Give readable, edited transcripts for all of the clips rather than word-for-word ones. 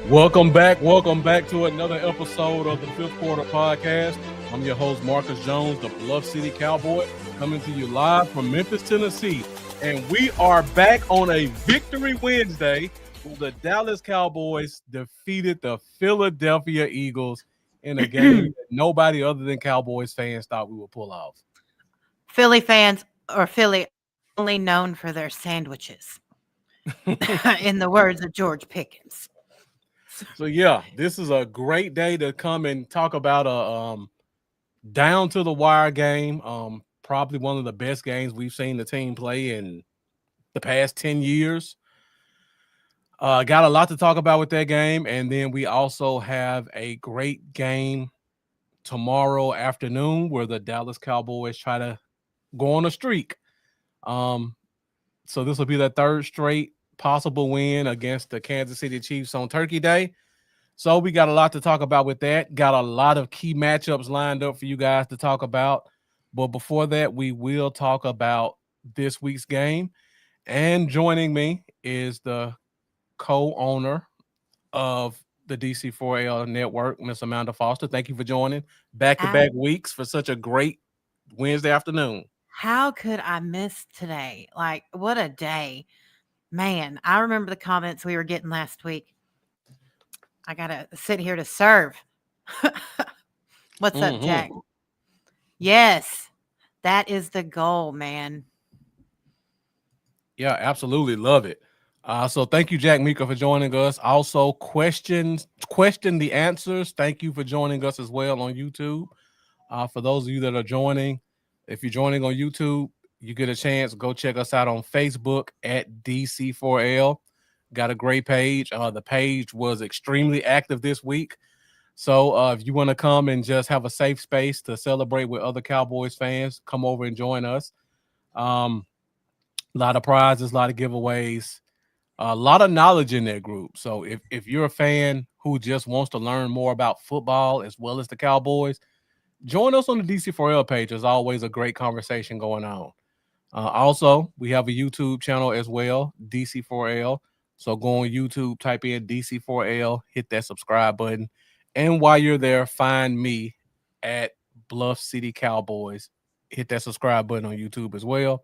Welcome back to another episode of the Fifth Quarter Podcast. I'm your host, Marcus Jones, the Bluff City Cowboy, coming to you live from Memphis, Tennessee. And we are back on a Victory Wednesday where the Dallas Cowboys defeated the Philadelphia Eagles in a game that nobody other than Cowboys fans thought we would pull off. Philly fans or Philly only known for their sandwiches, in the words of George Pickens. So yeah, this is a great day to come and talk about a down to the wire game. Probably one of the best games we've seen the team play in the past 10 years. Got a lot to talk about with that game, and then we also have a great game tomorrow afternoon where the Dallas Cowboys try to go on a streak. So this will be the third straight possible win against the Kansas City Chiefs on Turkey Day. So we got a lot to talk about with that. Got a lot of key matchups lined up for you guys to talk about. But before that, we will talk about this week's game. And joining me is the co-owner of the DC4L network, Miss Amanda Foster. Thank you for joining back-to-back weeks for such a great Wednesday afternoon. How could I miss today? Like, what a day. Man, I remember the comments we were getting last week. I got to sit here to serve. What's up, Jack? Yes, that is the goal, man. Yeah, absolutely. Love it. So thank you, Jack Mika, for joining us. Also, question the answers. Thank you for joining us as well on YouTube. For those of you that are joining, if you're joining on YouTube, you get a chance, go check us out on Facebook at DC4L. Got a great page. The page was extremely active this week. So if you want to come and just have a safe space to celebrate with other Cowboys fans, come over and join us. A lot of prizes, a lot of giveaways, a lot of knowledge in that group. So if you're a fan who just wants to learn more about football as well as the Cowboys, join us on the DC4L page. There's always a great conversation going on. Also, we have a YouTube channel as well, DC4L. So go on YouTube, type in DC4L, hit that subscribe button. And while you're there, find me at Bluff City Cowboys. Hit that subscribe button on YouTube as well.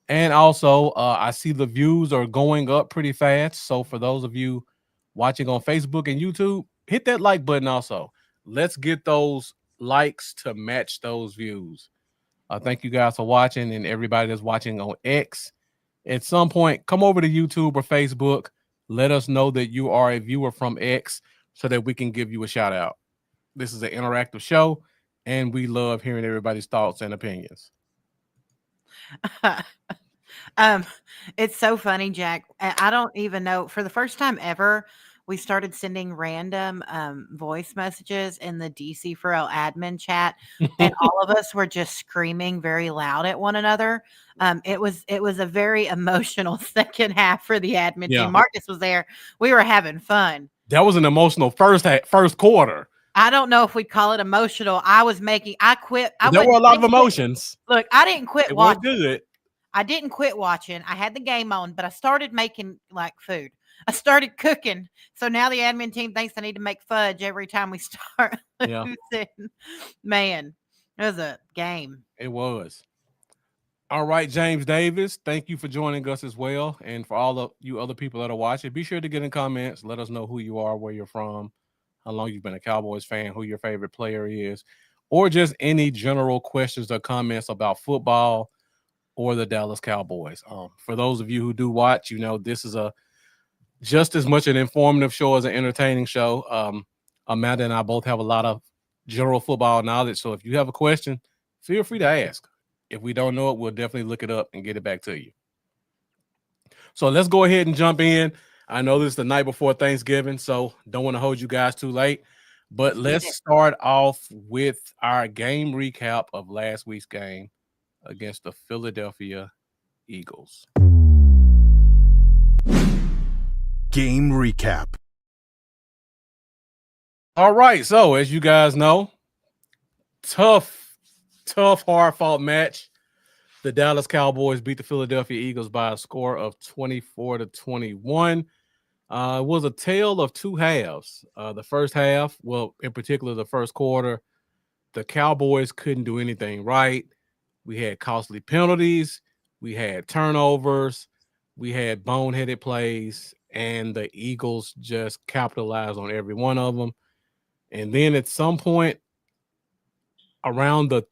And also, I see the views are going up pretty fast. So for those of you watching on Facebook and YouTube, hit that like button also. Let's get those likes to match those views. Thank you guys for watching, and everybody that's watching on X. At some point, come over to YouTube or Facebook. Let us know that you are a viewer from X so that we can give you a shout out. This is an interactive show, and we love hearing everybody's thoughts and opinions. It's so funny, Jack. I don't even know. For the first time ever, we started sending random voice messages in the DC4L admin chat, and all of us were just screaming very loud at one another. It was a very emotional second half for the admin team. Marcus was there. We were having fun. That was an emotional first quarter. I don't know if we'd call it emotional. I quit. There were a lot of emotions. Look, I didn't quit watching. Good. I didn't quit watching. I had the game on, but I started making like food. I started cooking. So now the admin team thinks I need to make fudge every time we start losing. Man, it was a game. It was. All right, James Davis, thank you for joining us as well. And for all of you other people that are watching, be sure to get in comments. Let us know who you are, where you're from, how long you've been a Cowboys fan, who your favorite player is, or just any general questions or comments about football or the Dallas Cowboys. For those of you who do watch, you know this is just as much an informative show as an entertaining show. Amanda and I both have a lot of general football knowledge, so if you have a question, feel free to ask. If we don't know it, we'll definitely look it up and get it back to you. So let's go ahead and jump in. I know this is the night before Thanksgiving, so don't want to hold you guys too late. But let's start off with our game recap of last week's game against the Philadelphia Eagles. Game recap. All right, so as you guys know, tough, hard-fought match. The Dallas Cowboys beat the Philadelphia Eagles by a score of 24-21. It was a tale of two halves. The first half, well, in particular, the first quarter, the Cowboys couldn't do anything right. We had costly penalties, we had turnovers, we had boneheaded plays, and the Eagles just capitalized on every one of them. And then at some point, around the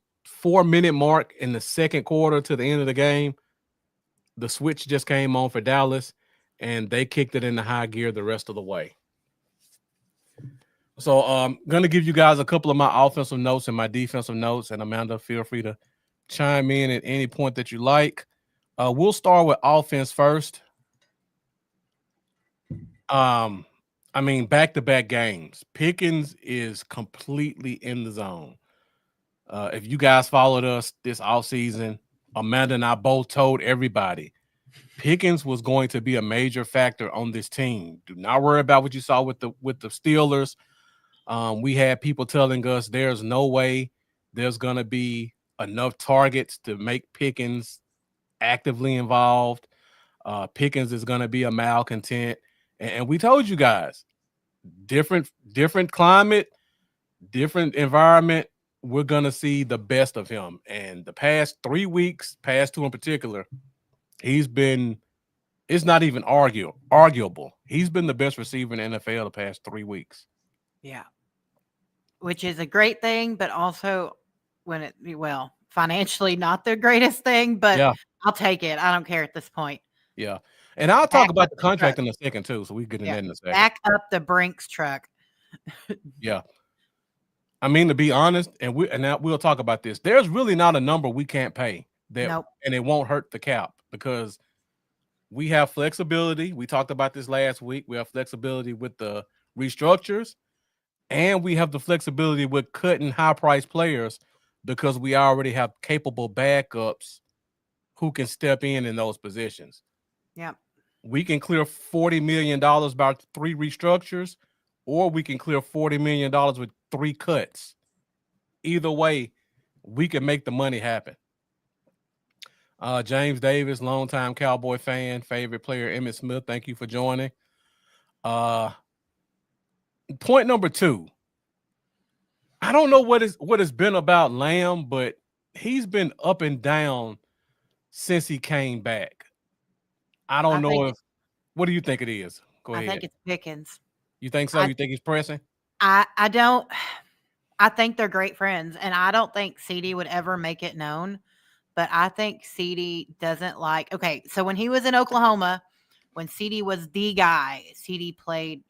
4-minute mark in the second quarter to the end of the game, the switch just came on for Dallas, and they kicked it into high gear the rest of the way. So I'm going to give you guys a couple of my offensive notes and my defensive notes, and Amanda, feel free to chime in at any point that you like. We'll start with offense first. I mean, back-to-back games. Pickens is completely in the zone. If you guys followed us this offseason, Amanda and I both told everybody Pickens was going to be a major factor on this team. Do not worry about what you saw with the Steelers. We had people telling us there's no way there's going to be enough targets to make Pickens actively involved. Pickens is going to be a malcontent. And we told you guys, different climate, different environment, we're going to see the best of him. And the past 3 weeks, past 2 in particular, he's been – it's not even arguable. He's been the best receiver in the NFL the past 3 weeks. Yeah. Which is a great thing, but also financially not the greatest thing, but yeah. I'll take it. I don't care at this point. Yeah. And I'll talk about the contract in a second too, so we get in that in a second. Back up the Brinks truck. Yeah. I mean, to be honest, and we'll talk about this. There's really not a number we can't pay and it won't hurt the cap because we have flexibility. We talked about this last week. We have flexibility with the restructures. And we have the flexibility with cutting high-priced players because we already have capable backups who can step in those positions. Yeah. We can clear $40 million by 3 restructures, or we can clear $40 million with 3 cuts. Either way, we can make the money happen. James Davis, longtime Cowboy fan, favorite player, Emmitt Smith, thank you for joining. Point number 2. I don't know what it's been about Lamb, but he's been up and down since he came back. I don't know what do you think it is? Go ahead. I think it's Pickens. You think so? You think he's pressing? I don't. I think they're great friends, and I don't think CD would ever make it known. But I think CD doesn't like. Okay, so when he was in Oklahoma, when CD was the guy, CD played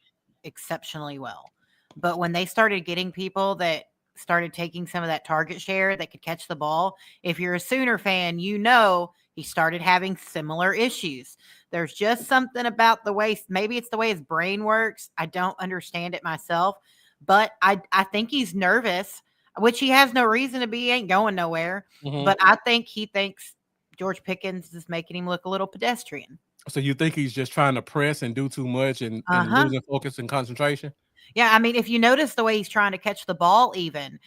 exceptionally well. But when they started getting people that started taking some of that target share that could catch the ball, if you're a Sooner fan, you know he started having similar issues. There's just something about the way, maybe it's the way his brain works. I don't understand it myself, but I think he's nervous, which he has no reason to be. He ain't going nowhere. Mm-hmm. But I think he thinks George Pickens is making him look a little pedestrian. So you think he's just trying to press and do too much and losing focus and concentration? Yeah, I mean, if you notice the way he's trying to catch the ball even,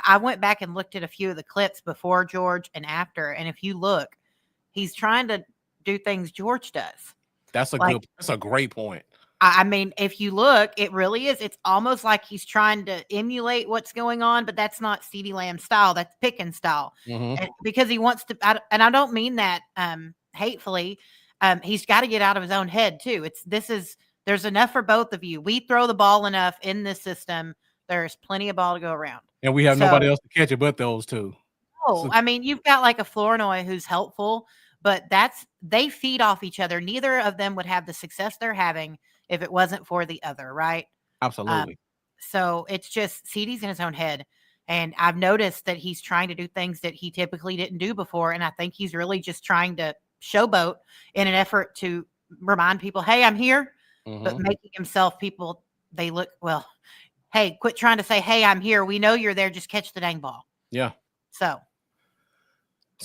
I went back and looked at a few of the clips before George and after, and if you look, he's trying to do things George does. That's a great point. I mean, if you look, it really is. It's almost like he's trying to emulate what's going on, but that's not CeeDee Lamb style. That's Pickens style. Mm-hmm. Because he wants to, and I don't mean that hatefully. He's got to get out of his own head too. There's enough for both of you. We throw the ball enough in this system. There's plenty of ball to go around. And we have nobody else to catch it but those two. Oh, I mean, you've got like a Flournoy who's helpful, but they feed off each other. Neither of them would have the success they're having if it wasn't for the other, right? Absolutely. So it's just CD's in his own head. And I've noticed that he's trying to do things that he typically didn't do before. And I think he's really just trying to showboat in an effort to remind people, hey, I'm here. Mm-hmm. But making himself they look, well, hey, quit trying to say, hey, I'm here. We know you're there. Just catch the dang ball. Yeah. So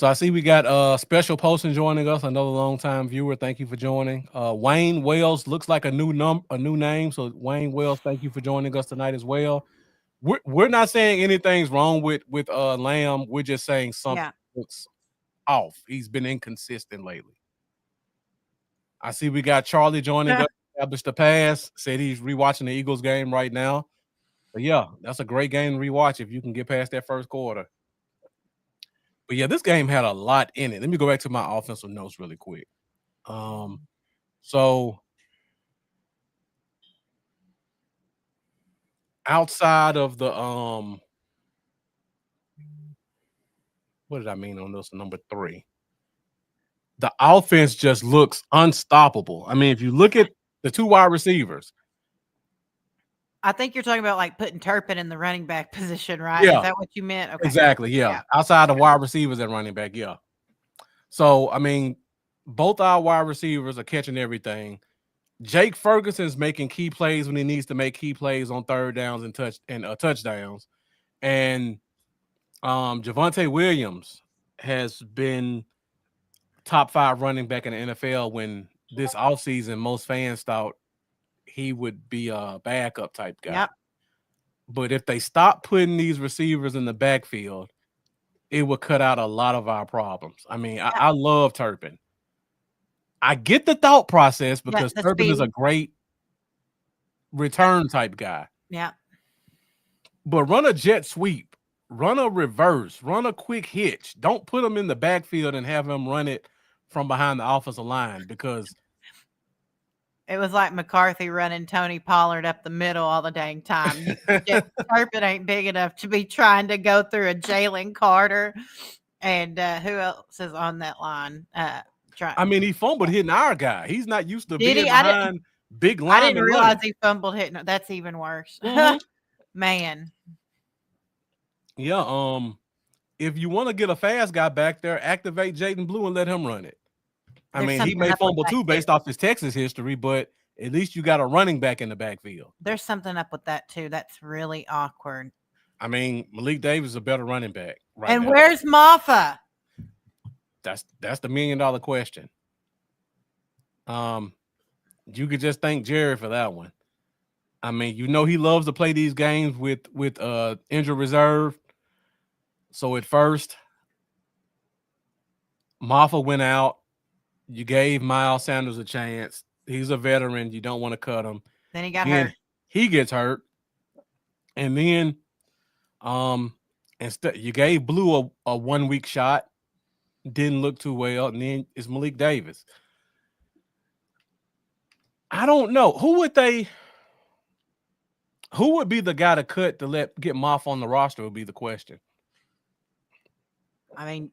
I see we got Special Poston joining us, another longtime viewer. Thank you for joining. Wayne Wells looks like a new name. So Wayne Wells, thank you for joining us tonight as well. We're not saying anything's wrong with Lamb. We're just saying something looks off. He's been inconsistent lately. I see we got Charlie joining us. established the pass. Said he's rewatching the Eagles game right now. But yeah, that's a great game to rewatch if you can get past that first quarter. But yeah, this game had a lot in it. Let me go back to my offensive notes really quick. So outside of the what did I mean on this number 3? The offense just looks unstoppable. I mean, if you look at the 2 wide receivers. I think you're talking about like putting Turpin in the running back position, right? Yeah. Is that what you meant? Okay. Exactly, yeah. Outside of wide receivers and running back, yeah. So, I mean, both our wide receivers are catching everything. Jake Ferguson's making key plays when he needs to make key plays on third downs and touchdowns. And Javonte Williams has been top 5 running back in the NFL when this offseason most fans thought he would be a backup type guy. Yep. But if they stop putting these receivers in the backfield, it would cut out a lot of our problems. I mean, I love Turpin. I get the thought process because Turpin is a great return type guy. Yeah. But run a jet sweep, run a reverse, run a quick hitch. Don't put him in the backfield and have him run it from behind the offensive line because it was like McCarthy running Tony Pollard up the middle all the dang time. Turpin ain't big enough to be trying to go through a Jalen Carter. And who else is on that line? I mean, he fumbled hitting our guy. He's not used to being behind big linemen. I didn't realize he fumbled hitting. That's even worse. Mm-hmm. Man. Yeah. If you want to get a fast guy back there, activate Jaden Blue and let him run it. I mean, he may fumble too based off his Texas history, but at least you got a running back in the backfield. There's something up with that too. That's really awkward. I mean, Malik Davis is a better running back right and now. Where's Maffa? That's the $1 million question. You could just thank Jerry for that one. I mean, he loves to play these games with injured reserve. So at first, Maffa went out. You gave Miles Sanders a chance. He's a veteran. You don't want to cut him. Then he got hurt. He gets hurt. And then instead you gave Blue a 1 week shot. Didn't look too well. And then it's Malik Davis. I don't know. Who would be the guy to cut to get Moff on the roster would be the question. I mean,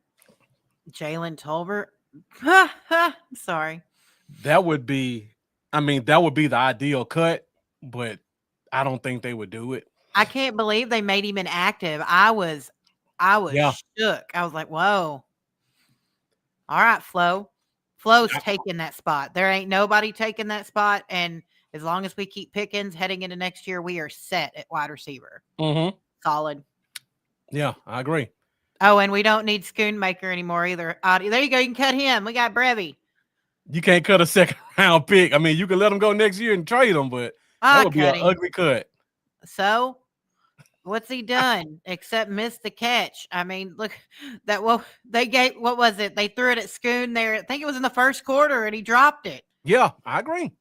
Jalen Tolbert. Sorry. That would be the ideal cut, but I don't think they would do it. I can't believe they made him inactive. I was shook. I was like, whoa. All right, Flo. Flo's taking that spot. There ain't nobody taking that spot. And as long as we keep Pickens heading into next year, we are set at wide receiver. Mm-hmm. Solid. Yeah, I agree. Oh, and we don't need Schoonmaker anymore either. There you go. You can cut him. We got Brevy. You can't cut a second round pick. I mean, you can let him go next year and trade him, but that would be an ugly cut. So, what's he done except miss the catch? I mean, look, what was it? They threw it at Schoon there. I think it was in the first quarter, and he dropped it. Yeah, I agree.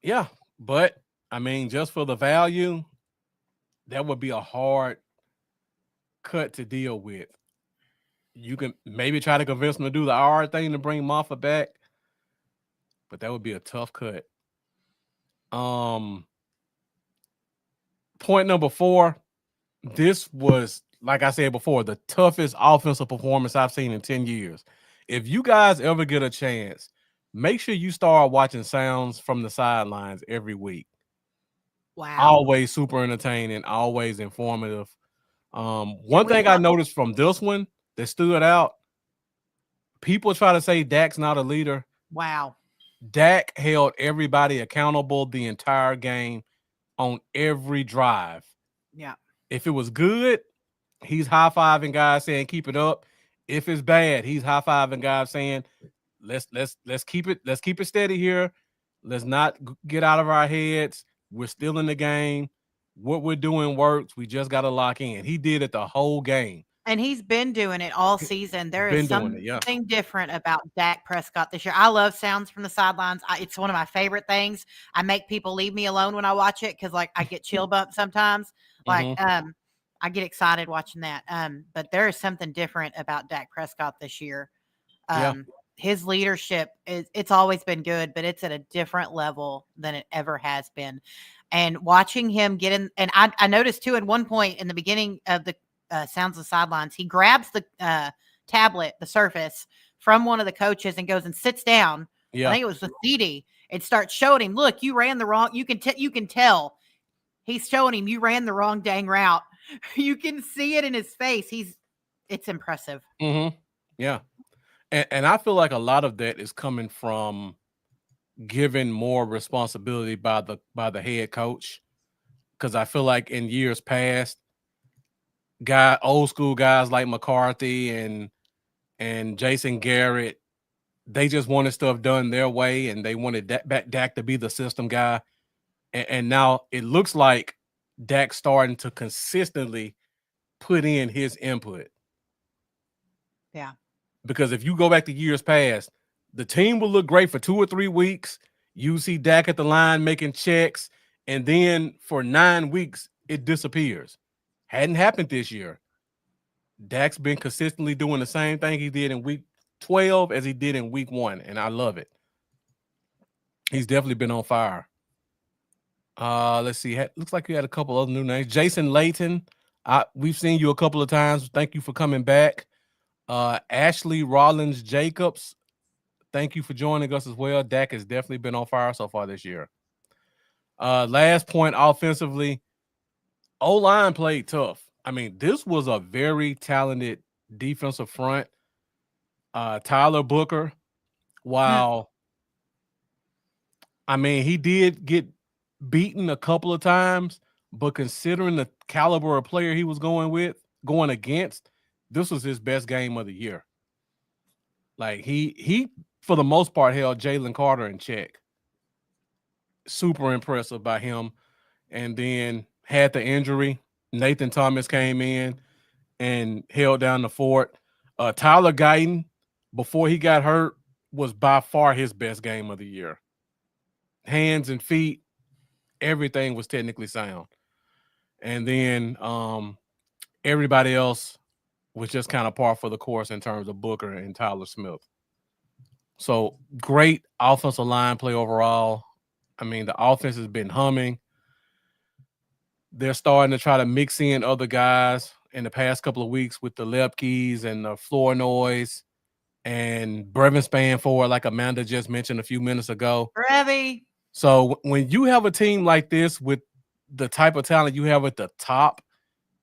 Yeah, but I mean, just for the value, that would be a hard cut to deal with. You can maybe try to convince him to do the R thing to bring Maffa back, but that would be a tough cut. Point number 4, this was, like I said before, the toughest offensive performance I've seen in 10 years. If you guys ever get a chance, make sure you start watching Sounds from the Sidelines every week. Wow. Always super entertaining, always informative. One thing I noticed from this one that stood out, people try to say Dak's not a leader. Wow. Dak held everybody accountable the entire game on every drive. Yeah. If it was good, he's high-fiving guys saying keep it up. If it's bad, he's high-fiving guys saying let's keep it steady here. Let's not get out of our heads. We're still in the game. What we're doing works. We just got to lock in. He did it the whole game. And he's been doing it all season. There is Been doing it, yeah. something different about Dak Prescott this year. I love sounds from the sidelines. It's one of my favorite things. I make people leave me alone when I watch it because, like, I get chill bumps sometimes. Like, Mm-hmm. I get excited watching that. But there is something different about Dak Prescott this year. Yeah. His leadership it's always been good, but it's at a different level than it ever has been. And watching him get in, and I noticed too, at one point in the beginning of the sounds of the sidelines, he grabs the tablet, the Surface, from one of the coaches and goes and sits down. I Yeah. think it was with CD, and starts showing him, look, you ran the wrong. You can tell he's showing him you ran the wrong dang route. You can see it in his face. It's impressive. Mm-hmm. Yeah. And I feel like a lot of that is coming from given more responsibility by the head coach. Because I feel like in years past, old school guys like McCarthy and Jason Garrett, they just wanted stuff done their way, and they wanted Dak to be the system guy. And now it looks like Dak's starting to consistently put in his input. Yeah. Because if you go back to years past, the team will look great for 2 or 3 weeks. You see Dak at the line making checks, and then for 9 weeks, it disappears. Hadn't happened this year. Dak's been consistently doing the same thing he did in week 12 as he did in week 1, and I love it. He's definitely been on fire. Let's see. Looks like you had a couple other new names. Jason Layton. We've seen you a couple of times. Thank you for coming back. Ashley Rollins Jacobs. Thank you for joining us as well. Dak has definitely been on fire so far this year. Last point offensively, O-line played tough. I mean, this was a very talented defensive front. Tyler Booker, while I mean, he did get beaten a couple of times, but considering the caliber of player he was going against, this was his best game of the year. Like he for the most part held Jalen Carter in check. Super impressive by him. And then had the injury. Nathan Thomas came in and held down the fort. Tyler Guyton, before he got hurt, was by far his best game of the year. Hands and feet, everything was technically sound. And then everybody else was just kind of par for the course in terms of Booker and Tyler Smith. So great offensive line play overall. I mean, the offense has been humming. They're starting to try to mix in other guys in the past couple of weeks with the Lepke's and the Flournoys and Brevin Spanford, like Amanda just mentioned a few minutes ago. Brevy. So when you have a team like this with the type of talent you have at the top,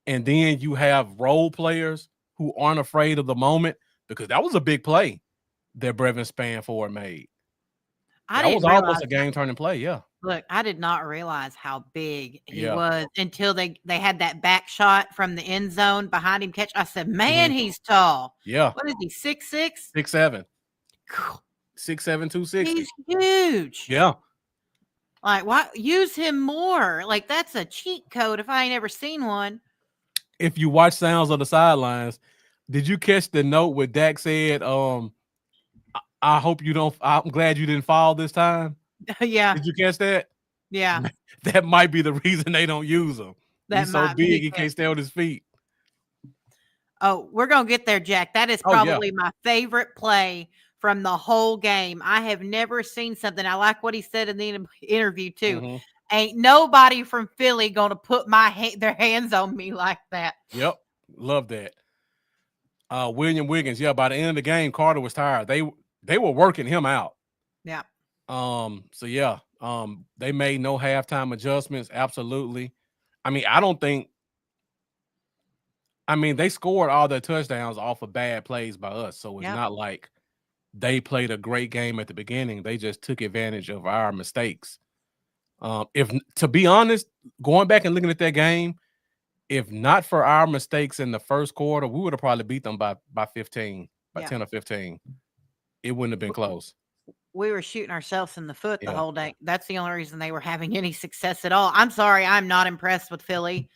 and then you have role players who aren't afraid of the moment, because that was a big play that Brevin Spanford made. I That didn't was almost realize a game-turning play, yeah. Look, I did not realize how big he Yeah. was until they had that back shot from the end zone behind him catch. I said, man, he's tall. Yeah. What is he, 6'6"? 6'7". 6'7", 260. He's huge. Yeah. Like, why use him more? Like, that's a cheat code if I ain't ever seen one. If you watch Sounds of the Sidelines, did you catch the note where Dak said, I hope you don't, I'm glad you didn't fall this time? Yeah. Did you catch that? Yeah. That might be the reason they don't use him. That He's so might be big, he it. can't stay on his feet. Oh, we're going to get there, Jack. That is probably my favorite play from the whole game. I have never seen something. I like what he said in the interview, too. Ain't nobody from Philly going to put their hands on me like that. Yep. Love that. William Wiggins. Yeah. By the end of the game, Carter was tired. They were working him out. Yeah. So yeah. They made no halftime adjustments. Absolutely. I mean, they scored all their touchdowns off of bad plays by us. So it's not like they played a great game at the beginning. They just took advantage of our mistakes. If to be honest, going back and looking at that game, if not for our mistakes in the first quarter, we would have probably beat them by 15, by 10 or 15. It wouldn't have been close. We were shooting ourselves in the foot the whole day. That's the only reason they were having any success at all. I'm sorry, I'm not impressed with Philly.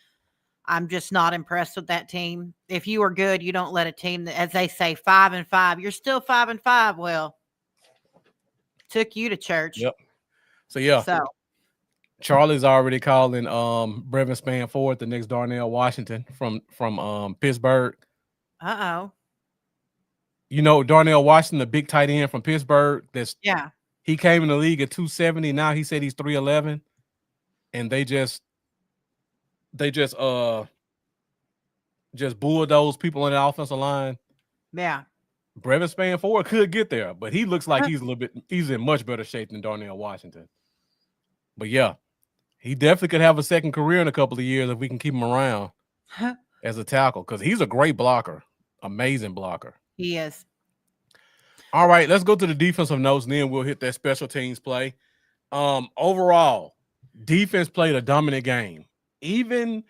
I'm just not impressed with that team. If you are good, you don't let a team that, as they say, 5-5. You're still 5-5. Well, took you to church. Yep. So yeah, So Charlie's already calling Brevin Spanford the next Darnell Washington from Pittsburgh. uh-oh. You know, Darnell Washington, the big tight end from Pittsburgh. Yeah. He came in the league at 270. Now he said he's 311. And they just bulldoze people on the offensive line. Yeah. Brevin Spanford could get there, but he looks like he's in much better shape than Darnell Washington. But yeah, he definitely could have a second career in a couple of years if we can keep him around as a tackle, because he's a great blocker, amazing blocker. He is. All right, let's go to the defensive notes, and then we'll hit that special teams play. Overall, defense played a dominant game, even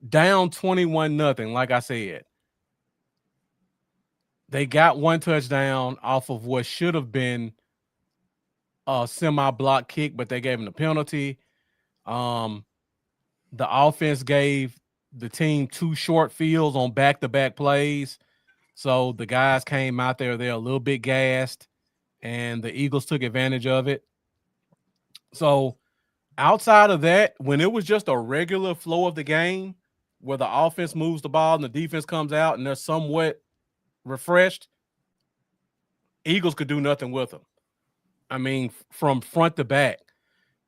down 21-0. Like I said, they got one touchdown off of what should have been a semi-block kick, but they gave him the penalty. The offense gave the team 2 short fields on back-to-back plays. So the guys came out there, they're a little bit gassed, and the Eagles took advantage of it. So outside of that, when it was just a regular flow of the game where the offense moves the ball and the defense comes out and they're somewhat refreshed, Eagles could do nothing with them. I mean, from front to back.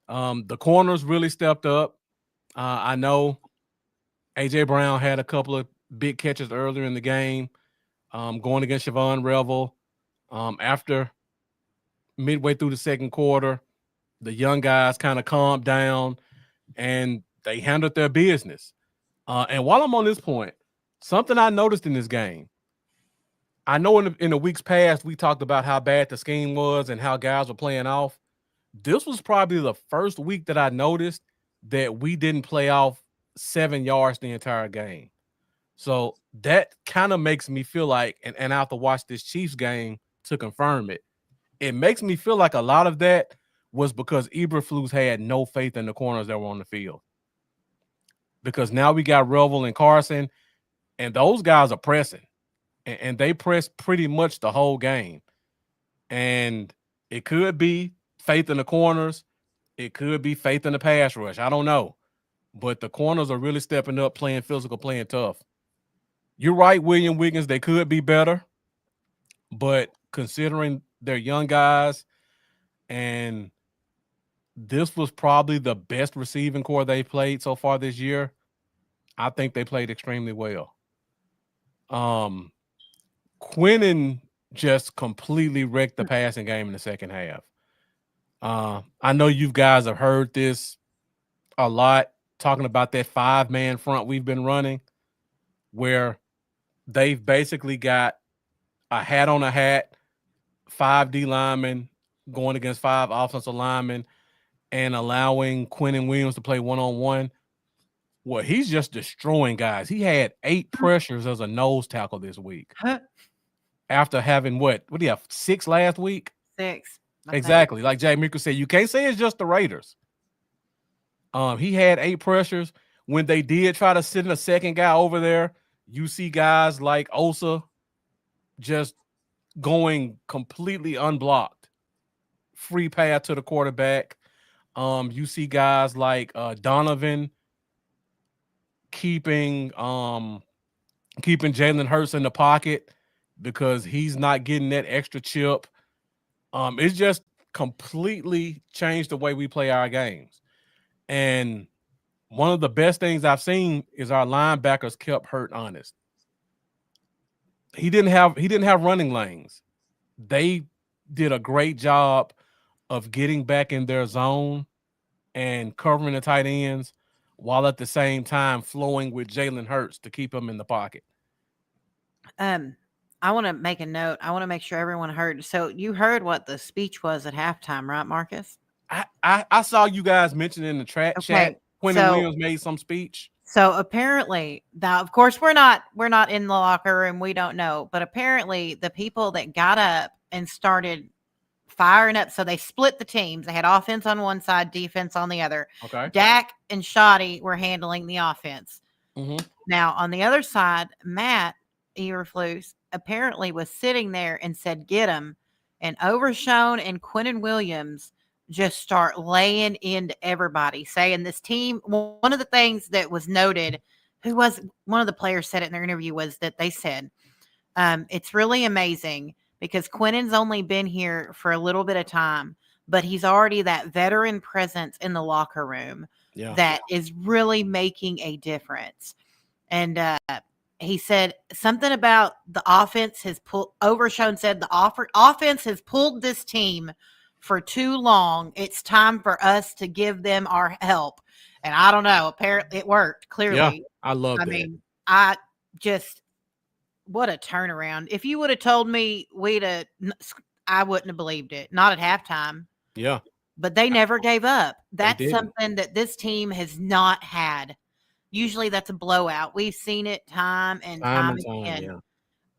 The corners really stepped up. I know A.J. Brown had a couple of big catches earlier in the game, going against Siobhan Revel. After midway through the second quarter, the young guys kind of calmed down and they handled their business. And while I'm on this point, something I noticed in this game, I know in the weeks past, we talked about how bad the scheme was and how guys were playing off. This was probably the first week that I noticed that we didn't play off 7 yards the entire game. So that kind of makes me feel like, and I have to watch this Chiefs game to confirm it, it makes me feel like a lot of that was because Eberflus had no faith in the corners that were on the field. Because now we got Revel and Carson, and those guys are pressing. And they pressed pretty much the whole game. And it could be faith in the corners. It could be faith in the pass rush. I don't know. But the corners are really stepping up, playing physical, playing tough. You're right, William Wiggins. They could be better. But considering they're young guys, and this was probably the best receiving core they've played so far this year, I think they played extremely well. Quinnen just completely wrecked the passing game in the second half. I know you guys have heard this a lot, talking about that 5-man front we've been running, where they've basically got a hat on a hat, 5 D linemen going against 5 offensive linemen and allowing Quinnen Williams to play one-on-one. Well, he's just destroying guys. He had 8 pressures as a nose tackle this week. After having what do you have, 6 last week? 6. Exactly. Like Jack Meeker said, you can't say it's just the Raiders. He had 8 pressures. When they did try to sit in a second guy over there, you see guys like Osa just going completely unblocked. Free pass to the quarterback. You see guys like Donovan keeping Jalen Hurts in the pocket because he's not getting that extra chip. It's just completely changed the way we play our games. And one of the best things I've seen is our linebackers kept Hurt honest. He didn't have running lanes. They did a great job of getting back in their zone and covering the tight ends while at the same time flowing with Jalen Hurts to keep him in the pocket. I want to make a note. I want to make sure everyone heard. So you heard what the speech was at halftime, right, Marcus? I saw you guys mention in the chat. Quinnen Williams made some speech. So apparently, now of course we're not in the locker room. We don't know, but apparently the people that got up and started firing up. So they split the teams. They had offense on one side, defense on the other. Okay. Dak and Shoddy were handling the offense. Now, on the other side, Matt Eberflus apparently was sitting there and said, "Get him." And Overshone and Quinnen Williams just start laying into everybody, saying this team. One of the things that was noted, one of the players said it in their interview, was that they said, it's really amazing because Quinnen's only been here for a little bit of time, but he's already that veteran presence in the locker room that is really making a difference. And he said something about the offense has pulled. Overshone said the offense has pulled this team for too long. It's time for us to give them our help. And I don't know. Apparently, it worked. Clearly, Yeah, I love that. I mean, what a turnaround. If you would have told me I wouldn't have believed it. Not at halftime. Yeah. But they never gave up. That's something that this team has not had. Usually that's a blowout. We've seen it time and time again. Yeah.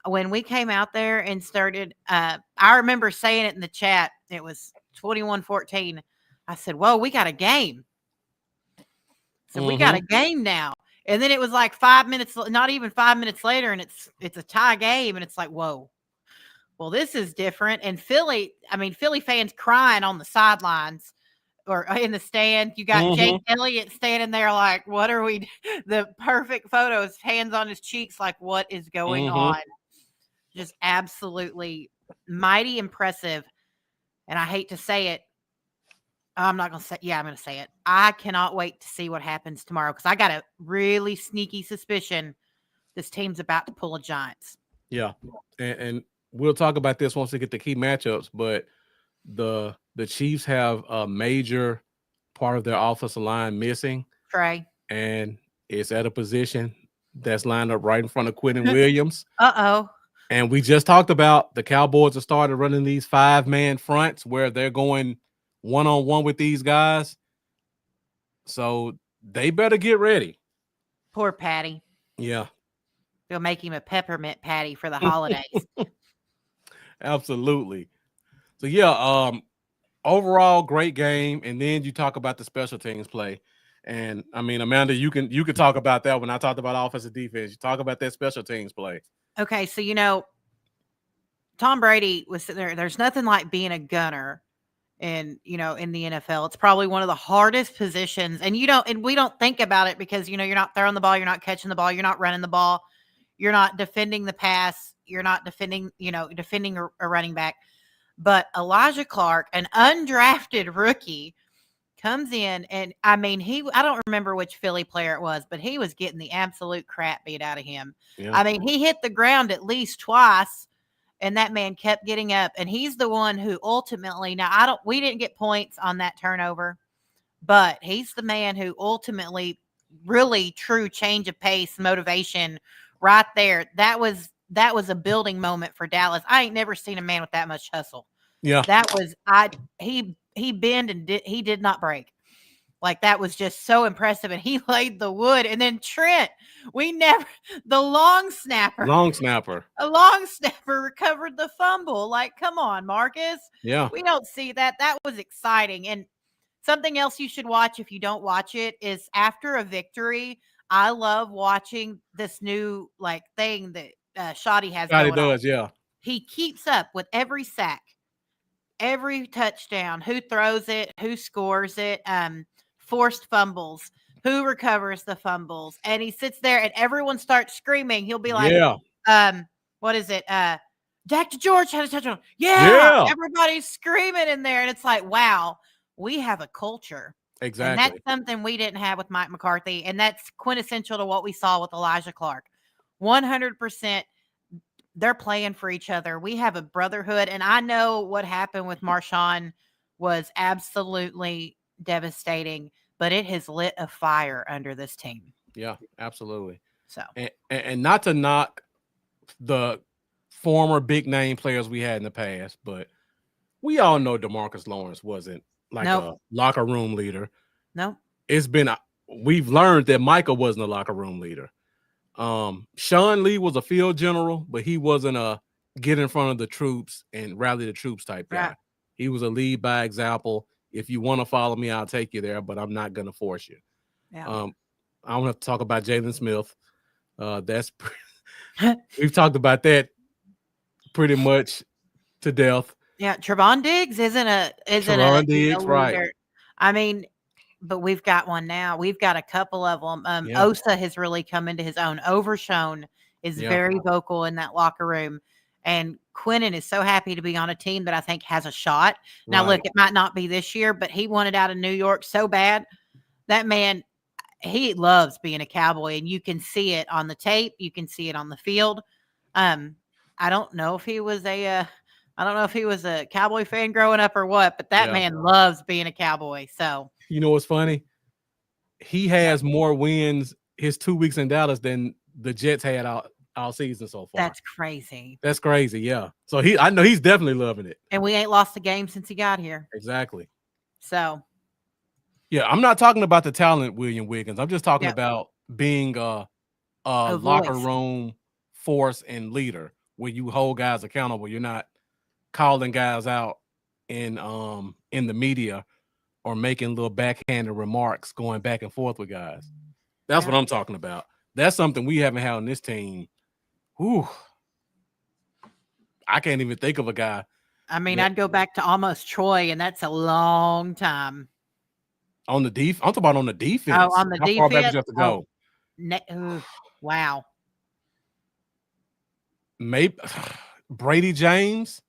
When we came out there and started, I remember saying it in the chat. It was 21-14. I said, "Whoa, we got a game." So we got a game now. And then it was like 5 minutes, not even 5 minutes later, and it's a tie game, and it's like, whoa. Well, this is different. And Philly fans crying on the sidelines or in the stand. You got Jake Elliott standing there like, what are we? The perfect photos, hands on his cheeks, like, what is going on? Just absolutely mighty impressive. And I hate to say it. I'm not going to say, I'm going to say it. I cannot wait to see what happens tomorrow because I got a really sneaky suspicion this team's about to pull a Giants. Yeah. And we'll talk about this once we get the key matchups, but the Chiefs have a major part of their offensive line missing. Trey. And it's at a position that's lined up right in front of Quinnen Williams. Uh-oh. And we just talked about the Cowboys have started running these 5-man fronts where they're going one-on-one with these guys. So they better get ready. Poor Patty. Yeah. They'll make him a peppermint patty for the holidays. Absolutely. So yeah, overall great game. And then you talk about the special teams play. And I mean, Amanda, you can talk about that when I talked about offensive defense. You talk about that special teams play. Okay, so Tom Brady was sitting there. There's nothing like being a gunner in the NFL. It's probably one of the hardest positions. And we don't think about it because you're not throwing the ball, you're not catching the ball, you're not running the ball, you're not defending the pass, you're not defending a running back. But Elijah Clark, an undrafted rookie, comes in and I don't remember which Philly player it was, but he was getting the absolute crap beat out of him. Yeah. I mean, he hit the ground at least twice. And that man kept getting up, and he's the one who ultimately, we didn't get points on that turnover, but he's the man who ultimately really true change of pace, motivation right there. That was a building moment for Dallas. I ain't never seen a man with that much hustle. Yeah. That was, he bent and he did not break. Like, that was just so impressive. And he laid the wood. And then Trent, the long snapper recovered the fumble. Like, come on, Marcus. Yeah. We don't see that. That was exciting. And something else you should watch if you don't watch it is after a victory. I love watching this new thing that Shoddy has going on. Does, yeah. He keeps up with every sack, every touchdown, who throws it, who scores it, forced fumbles, who recovers the fumbles, and he sits there and everyone starts screaming. He'll be like, what is it? Dr. George had a touchdown. Yeah. Everybody's screaming in there. And it's like, wow, we have a culture. Exactly. And that's something we didn't have with Mike McCarthy. And that's quintessential to what we saw with Elijah Clark. 100%. They're playing for each other. We have a brotherhood. And I know what happened with Marshawn was absolutely devastating, but it has lit a fire under this team. Yeah, absolutely. So, and not to knock the former big name players we had in the past, but we all know DeMarcus Lawrence wasn't a locker room leader. No, we've learned that Micah wasn't a locker room leader. Sean Lee was a field general, but he wasn't a get in front of the troops and rally the troops type guy. Right. He was a lead by example. If you want to follow me, I'll take you there, but I'm not going to force you. Yeah. I don't have to talk about Jalen Smith. We've talked about that pretty much to death. Yeah, Trevon Diggs isn't a Trevon Diggs, right? leader. I mean, but we've got one now. We've got a couple of them. Yeah. Osa has really come into his own. Overshone is Yeah. very vocal in that locker room. And Quinnen is so happy to be on a team that I think has a shot. Now, look, Right. it might not be this year, but he wanted out of New York so bad. That man, he loves being a Cowboy, and you can see it on the tape. You can see it on the field. I don't know if he was a Cowboy fan growing up or what, but that Yeah. man loves being a Cowboy. So You know what's funny? He has more wins his 2 weeks in Dallas than the Jets had all season so far. that's crazy. That's crazy. Yeah. So I know he's definitely loving it. And we ain't lost a game since he got here. Exactly. So Yeah. I'm not talking about the talent, William Wiggins. I'm just talking Yep. about being a locker voice. room force and leader where you hold guys accountable. You're not calling guys out in the media or making little backhanded remarks going back and forth with guys. That's what I'm talking about. That's something we haven't had on this team. Whew. I can't even think of a guy. I mean, I'd go back to almost Troy, and that's a long time. On the I'm talking about on the defense. Oh, on the How far back defense? do you have to go? Wow. Maybe Brady James,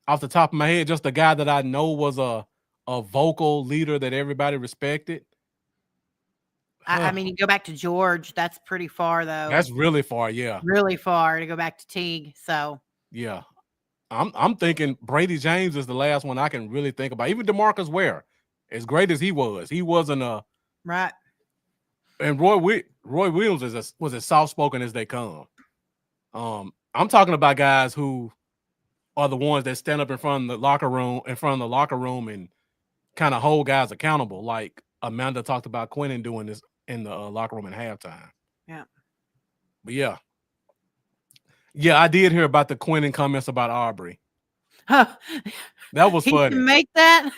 off the top of my head, just a guy that I know was a vocal leader that everybody respected. I mean, you go back to George. That's pretty far, though. That's really far, yeah. Really far to go back to Teague. So yeah, I'm thinking Brady James is the last one I can really think about. Even DeMarcus Ware, as great as he wasn't a right. And Roy Williams was as soft spoken as they come. I'm talking about guys who are the ones that stand up in front of the locker room, and kind of hold guys accountable, like Amanda talked about Quinnen doing this in the locker room at halftime. Yeah. But yeah, I did hear about the Quinnen comments about Aubrey. That was he funny. Can make that.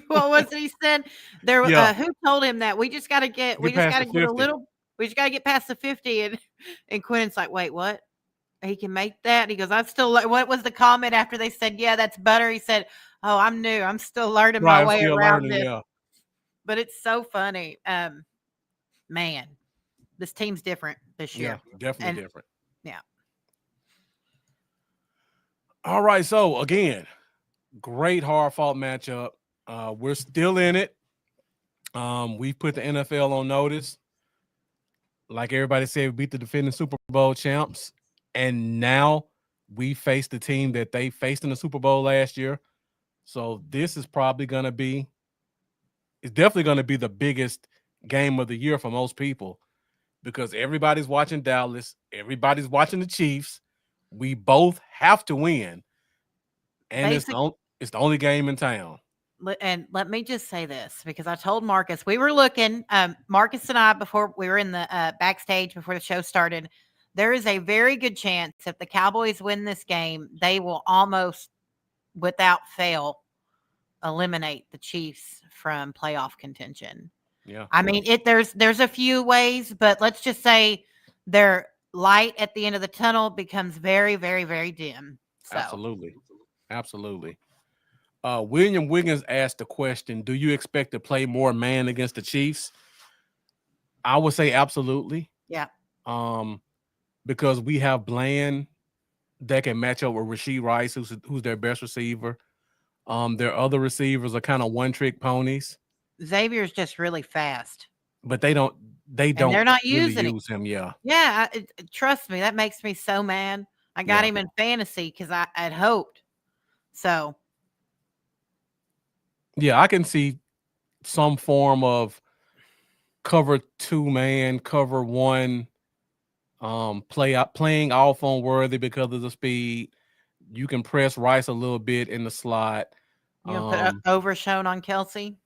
What was it he said? There, Yeah. Who told him that? We just got to get a little. We just got to get past the 50, and Quinnen's like, wait, what? He can make that. He goes, I'm still. What was the comment after they said, yeah, that's butter? He said, oh, I'm new. I'm still learning my way around it. Yeah. But it's so funny. Man, this team's different this year. Yeah, definitely different. Yeah. All right. So again, great hard fought matchup. We're still in it. We've put the NFL on notice. Like everybody said, we beat the defending Super Bowl champs. And now we face the team that they faced in the Super Bowl last year. So this is probably going to be, it's definitely going to be the biggest game of the year for most people because everybody's watching Dallas. Everybody's watching the Chiefs. We both have to win. And it's the only game in town. And let me just say this, because I told Marcus, we were looking, Marcus and I, before we were in the backstage before the show started, there is a very good chance if the Cowboys win this game, they will almost, without fail, eliminate the Chiefs from playoff contention. Yeah. I mean, there's a few ways, but let's just say their light at the end of the tunnel becomes very, very, very dim. So. Absolutely. William Wiggins asked the question, do you expect to play more man against the Chiefs? I would say absolutely. Yeah. Because we have Bland that can match up with Rashee Rice, who's their best receiver. Their other receivers are kind of one-trick ponies. Xavier's just really fast. But they're not really using him. Yeah. Yeah. Trust me, that makes me so mad. I got him in fantasy because I'd hoped. So. Yeah, I can see some form of cover 2-man, cover 1, playing off on Worthy because of the speed. You can press Rice a little bit in the slot. You put Overshone on Kelsey?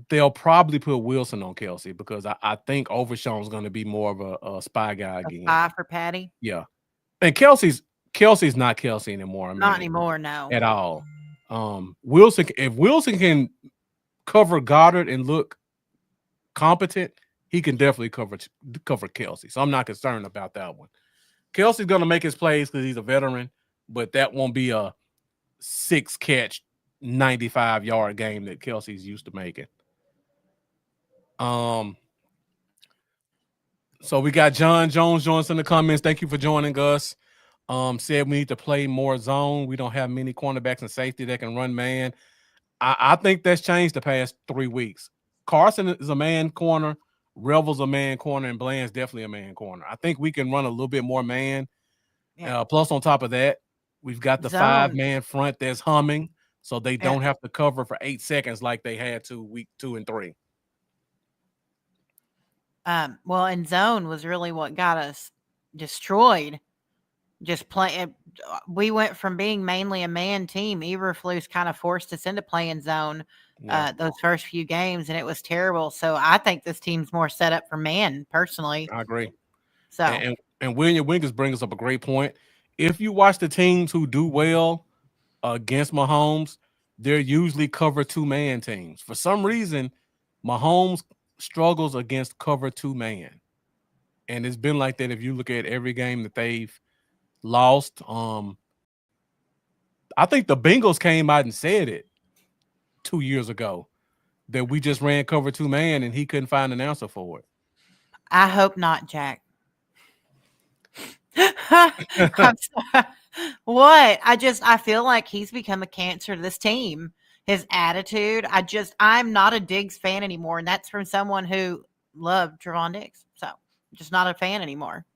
They'll probably put Wilson on Kelsey because I think Overshone's going to be more of a spy guy again. Spy for Patty? Yeah. And Kelsey's not Kelsey anymore. Not anymore, no. At all. If Wilson can cover Goddard and look competent, he can definitely cover Kelsey. So I'm not concerned about that one. Kelsey's going to make his plays because he's a veteran, but that won't be a 6-catch, 95-yard game that Kelsey's used to making. So we got John Jones joins in the comments. Thank you for joining us. Said we need to play more zone. We don't have many cornerbacks and safety that can run man. I think that's changed the past 3 weeks. Carson is a man corner, Revel's a man corner, and Bland's definitely a man corner. I think we can run a little bit more man. Yeah. Plus, on top of that, we've got the Zone. 5-man front that's humming, so they don't have to cover for 8 seconds like they had to week 2 and 3. Well, and zone was really what got us destroyed. Just play. We went from being mainly a man team. Eberflus kind of forced us into playing zone those first few games, and it was terrible. So I think this team's more set up for man, personally. I agree. So and William Wingers brings up a great point. If you watch the teams who do well against Mahomes, they're usually cover 2-man teams. For some reason, Mahomes struggles against cover 2-man, and it's been like that if you look at every game that they've lost. I think the Bengals came out and said it 2 years ago that we just ran cover 2-man and he couldn't find an answer for it. I hope not, Jack. I'm sorry. What? I feel like he's become a cancer to this team. His attitude. I'm not a Diggs fan anymore, and that's from someone who loved Trevon Diggs. So just not a fan anymore.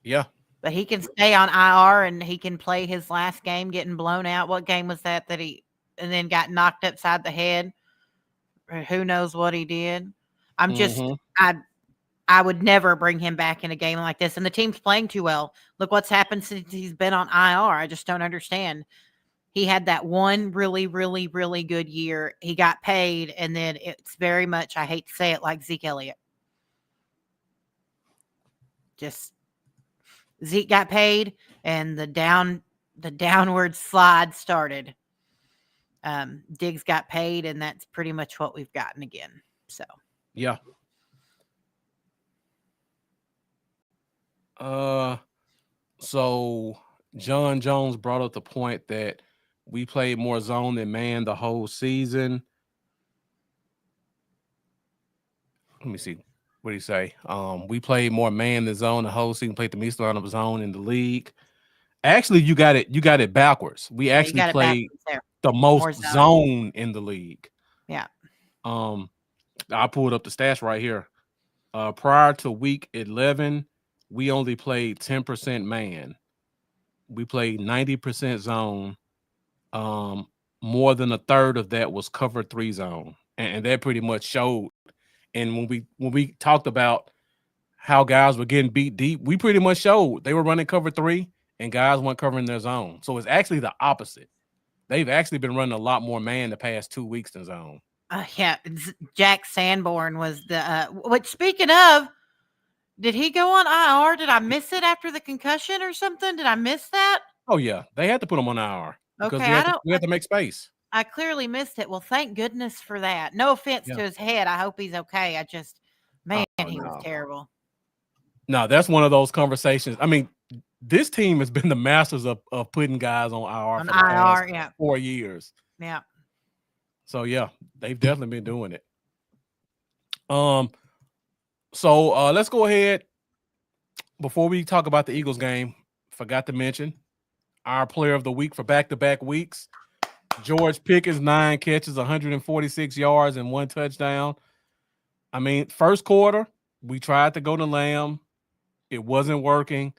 Yeah. But he can stay on IR and he can play his last game getting blown out. What game was that he and then got knocked upside the head? Or who knows what he did? I'm just I would never bring him back in a game like this. And the team's playing too well. Look what's happened since he's been on IR. I just don't understand. He had that one really, really, really good year. He got paid, and then it's very much, I hate to say it, like Zeke Elliott. Just Zeke got paid, and the downward slide started. Diggs got paid, and that's pretty much what we've gotten again. So yeah. So John Jones brought up the point that we played more zone than man the whole season. Let me see. What do you say? We played more man than zone the whole season. Played the least amount of zone in the league. Actually, you got it backwards. We actually played the most zone in the league. Yeah. I pulled up the stats right here. Prior to week 11, we only played 10% man. We played 90% zone. More than a third of that was cover 3 zone, and that pretty much showed. And when we talked about how guys were getting beat deep, we pretty much showed they were running cover 3 and guys weren't covering their zone. So it's actually the opposite. They've actually been running a lot more man the past 2 weeks than zone. Yeah, Jack Sanborn was the which, speaking of, did he go on IR? Did I miss it after the concussion or something? Did I miss that? Oh yeah, they had to put him on IR because okay, we had to make space. I clearly missed it. Well, thank goodness for that. No offense to his head. I hope he's okay. He was terrible. No, that's one of those conversations. I mean, this team has been the masters of putting guys on IR for the past 4 years. Yeah. So yeah, they've definitely been doing it. So let's go ahead. Before we talk about the Eagles game, forgot to mention our player of the week for back-to-back weeks. George Pickens, 9 catches, 146 yards, and 1 touchdown. I mean, first quarter, we tried to go to Lamb. It wasn't working.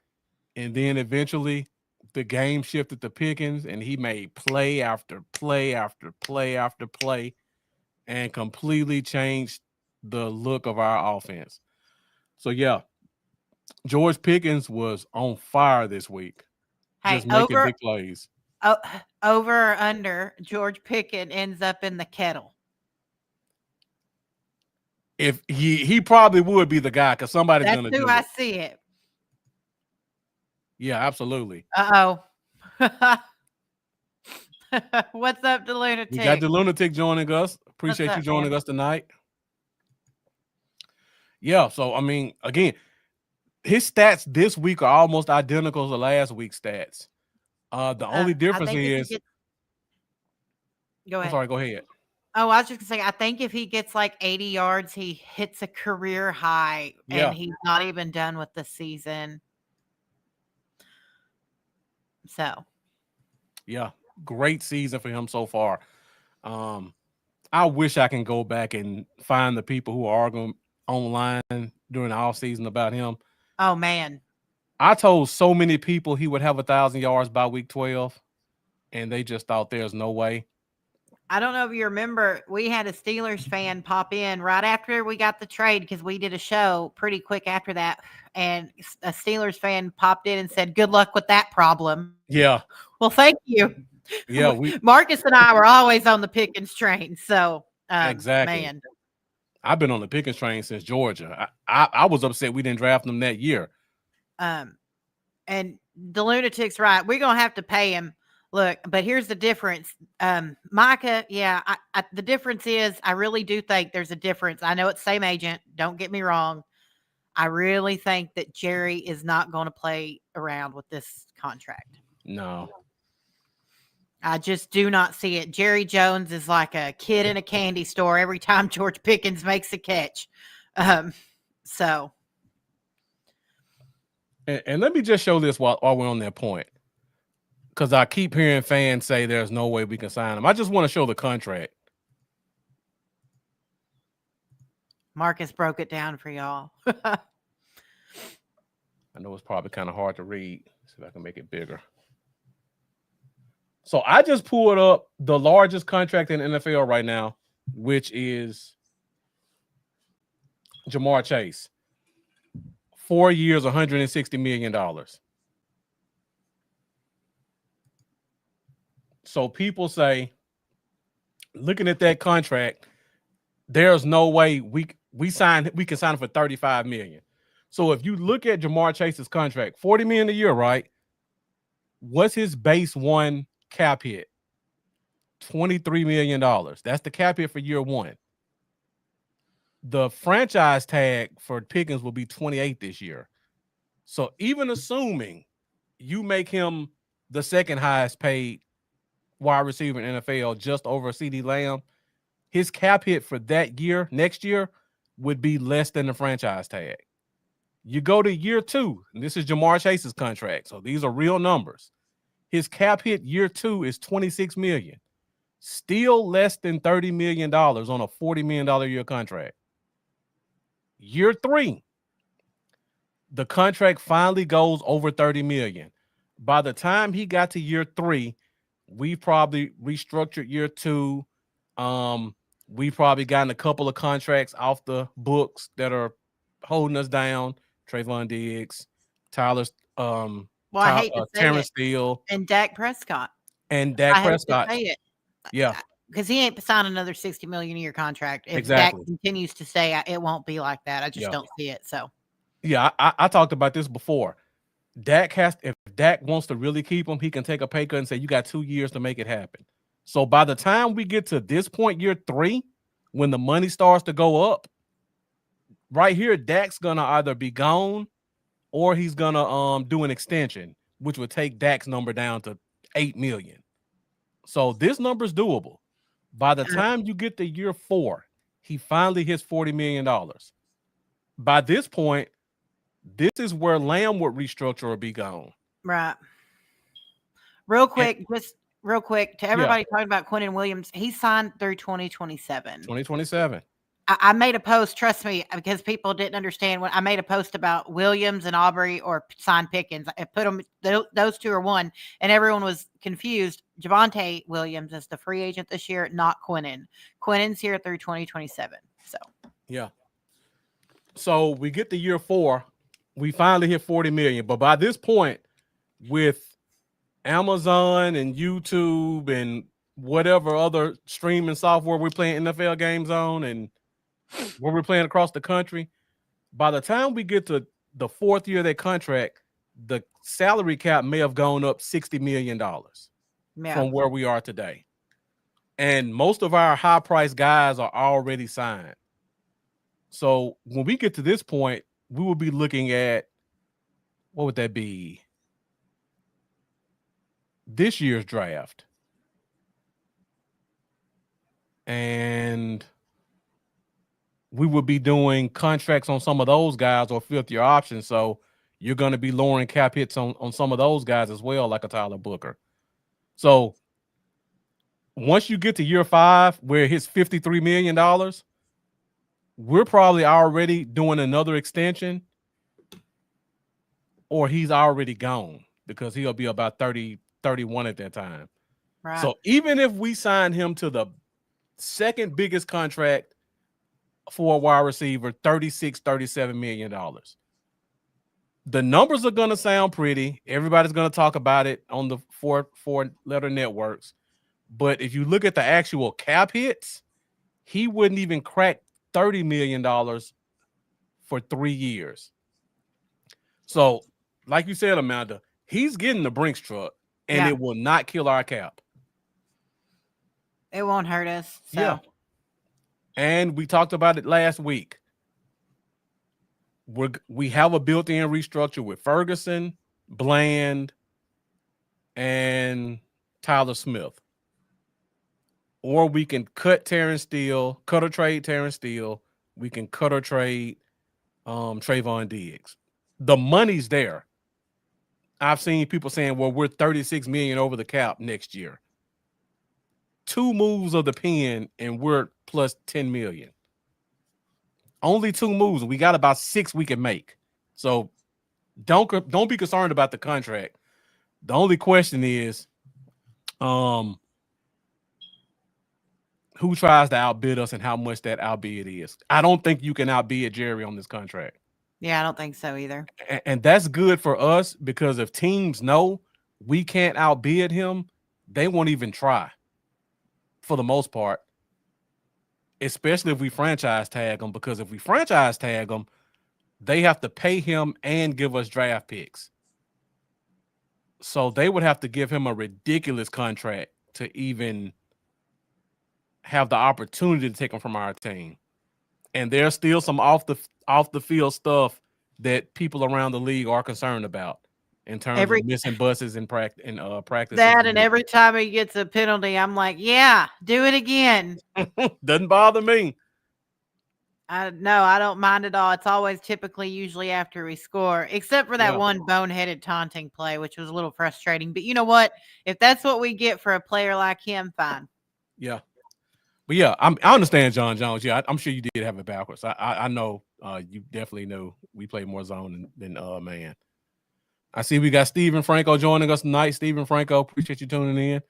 And then eventually the game shifted to Pickens, and he made play after play after play after play and completely changed the look of our offense. So, yeah, George Pickens was on fire this week. Just making big plays. Over or under, George Pickens ends up in the kettle. If he probably would be the guy because somebody's going to do it. That's who I see it. Yeah, absolutely. Uh-oh. What's up, the lunatic? We got the lunatic joining us. Appreciate you joining us tonight. Yeah. So I mean, again, his stats this week are almost identical to last week's stats. The only I difference think if he is, gets, go I'm ahead. sorry, go ahead. Oh, I was just gonna say, I think if he gets like 80 yards, he hits a career high, and Yeah, he's not even done with the season. So yeah, great season for him so far. Um, I wish I can go back and find the people who are arguing online during the off season about him. oh man. I told so many people he would have 1,000 yards by week 12, and they just thought there's no way. I don't know if you remember, we had a Steelers fan pop in right after we got the trade because we did a show pretty quick after that. And a Steelers fan popped in and said, "Good luck with that problem." Yeah, Well, thank you. yeah, we Marcus and I were always on the Pickens train. So, exactly. man, I've been on the Pickens train since Georgia. I was upset we didn't draft him that year. and the lunatic's right. We're going to have to pay him. Look, but here's the difference. Micah, yeah, the difference is I really do think there's a difference. I know it's same agent. Don't get me wrong. I really think that Jerry is not going to play around with this contract. No. I just do not see it. Jerry Jones is like a kid in a candy store every time George Pickens makes a catch. So. And let me just show this while we're on that point, because I keep hearing fans say there's no way we can sign him. I just want to show the contract. Marcus broke it down for y'all. I know it's probably kind of hard to read. See if I can make it bigger. So I just pulled up the largest contract in the NFL right now, which is Jamar Chase. 4 years, $160 million. So people say, looking at that contract, there's no way we can sign him for $35 million. So if you look at Jamar Chase's contract, $40 million a year, right? What's his base one cap hit? $23 million. That's the cap hit for year one. The franchise tag for Pickens will be 28 this year. So even assuming you make him the second highest paid wide receiver in NFL, just over CeeDee Lamb, his cap hit for that year, next year, would be less than the franchise tag. You go to year two, and this is Jamar Chase's contract, so these are real numbers. His cap hit year two is $26 million, still less than $30 million on a $40 million a year contract. Year three, the contract finally goes over $30 million. By the time he got to year three, we probably restructured year two. We probably gotten a couple of contracts off the books that are holding us down. Trayvon Diggs, Tyler's, Well, I hate to say Terrence it. Steele, And Dak Prescott. and Dak Prescott. I hate to say it. Yeah, Because he ain't signed another $60 million a year contract. If exactly. Dak continues to stay, it won't be like that. I just don't see it. So yeah, I talked about this before. If Dak wants to really keep him, he can take a pay cut and say, you got 2 years to make it happen. So by the time we get to this point, year three, when the money starts to go up, right here, Dak's gonna either be gone or he's gonna do an extension, which would take Dak's number down to 8 million. So this number is doable. By the time you get to year four, he finally hits $40 million. By this point, this is where Lamb would restructure or be gone. right. Real quick to everybody talking about Quentin Williams, he signed through 2027. 2027. I made a post, trust me, because people didn't understand when I made a post about Williams and Aubrey or sign Pickens. I put them; those two are one, and everyone was confused. Javonte Williams is the free agent this year, not Quentin. Quentin's here through 2027. So yeah. So we get to year four, we finally hit 40 million. But by this point, with Amazon and YouTube and whatever other streaming software we're playing NFL games on and where we're playing across the country, by the time we get to the fourth year of that contract, the salary cap may have gone up $60 million from where we are today. And most of our high-priced guys are already signed. So when we get to this point, we will be looking at, what would that be? This year's draft. And we would be doing contracts on some of those guys or fifth year options. So you're going to be lowering cap hits on some of those guys as well, like a Tyler Booker. So once you get to year 5, where it hits $53 million, we're probably already doing another extension, or he's already gone because he'll be about 30, 31 at that time. Right. So even if we sign him to the second biggest contract for a wide receiver, $37 million, the numbers are going to sound pretty. Everybody's going to talk about it on the four-letter networks. But if you look at the actual cap hits, he wouldn't even crack $30 million for 3 years. So, like you said, Amanda, he's getting the Brinks truck, and it will not kill our cap. It won't hurt us. So. Yeah. And we talked about it last week. We have a built-in restructure with Ferguson, Bland, and Tyler Smith. Or we can cut Terrence Steele, cut or trade Terrence Steele. We can cut or trade Trayvon Diggs. The money's there. I've seen people saying, well, we're $36 million over the cap next year. 2 moves of the pen, and we're plus $10 million. Only 2 moves. We got about 6 we can make. So don't be concerned about the contract. The only question is, who tries to outbid us and how much that outbid is. I don't think you can outbid Jerry on this contract. Yeah, I don't think so either. And that's good for us, because if teams know we can't outbid him, they won't even try for the most part, especially if we franchise tag him, because if we franchise tag him, they have to pay him and give us draft picks. So they would have to give him a ridiculous contract to even have the opportunity to take him from our team. And there's still some off the field stuff that people around the league are concerned about in terms of missing buses in practice. That, and every time he gets a penalty, I'm like, yeah, do it again. Doesn't bother me. No, I don't mind at all. It's always usually after we score, except for that one boneheaded taunting play, which was a little frustrating. But you know what? If that's what we get for a player like him, fine. Yeah. But yeah, I understand John Jones. Yeah, I'm sure you did have it backwards. I know you definitely knew we played more zone than man. I see we got Steven Franco joining us tonight. Steven Franco, appreciate you tuning in.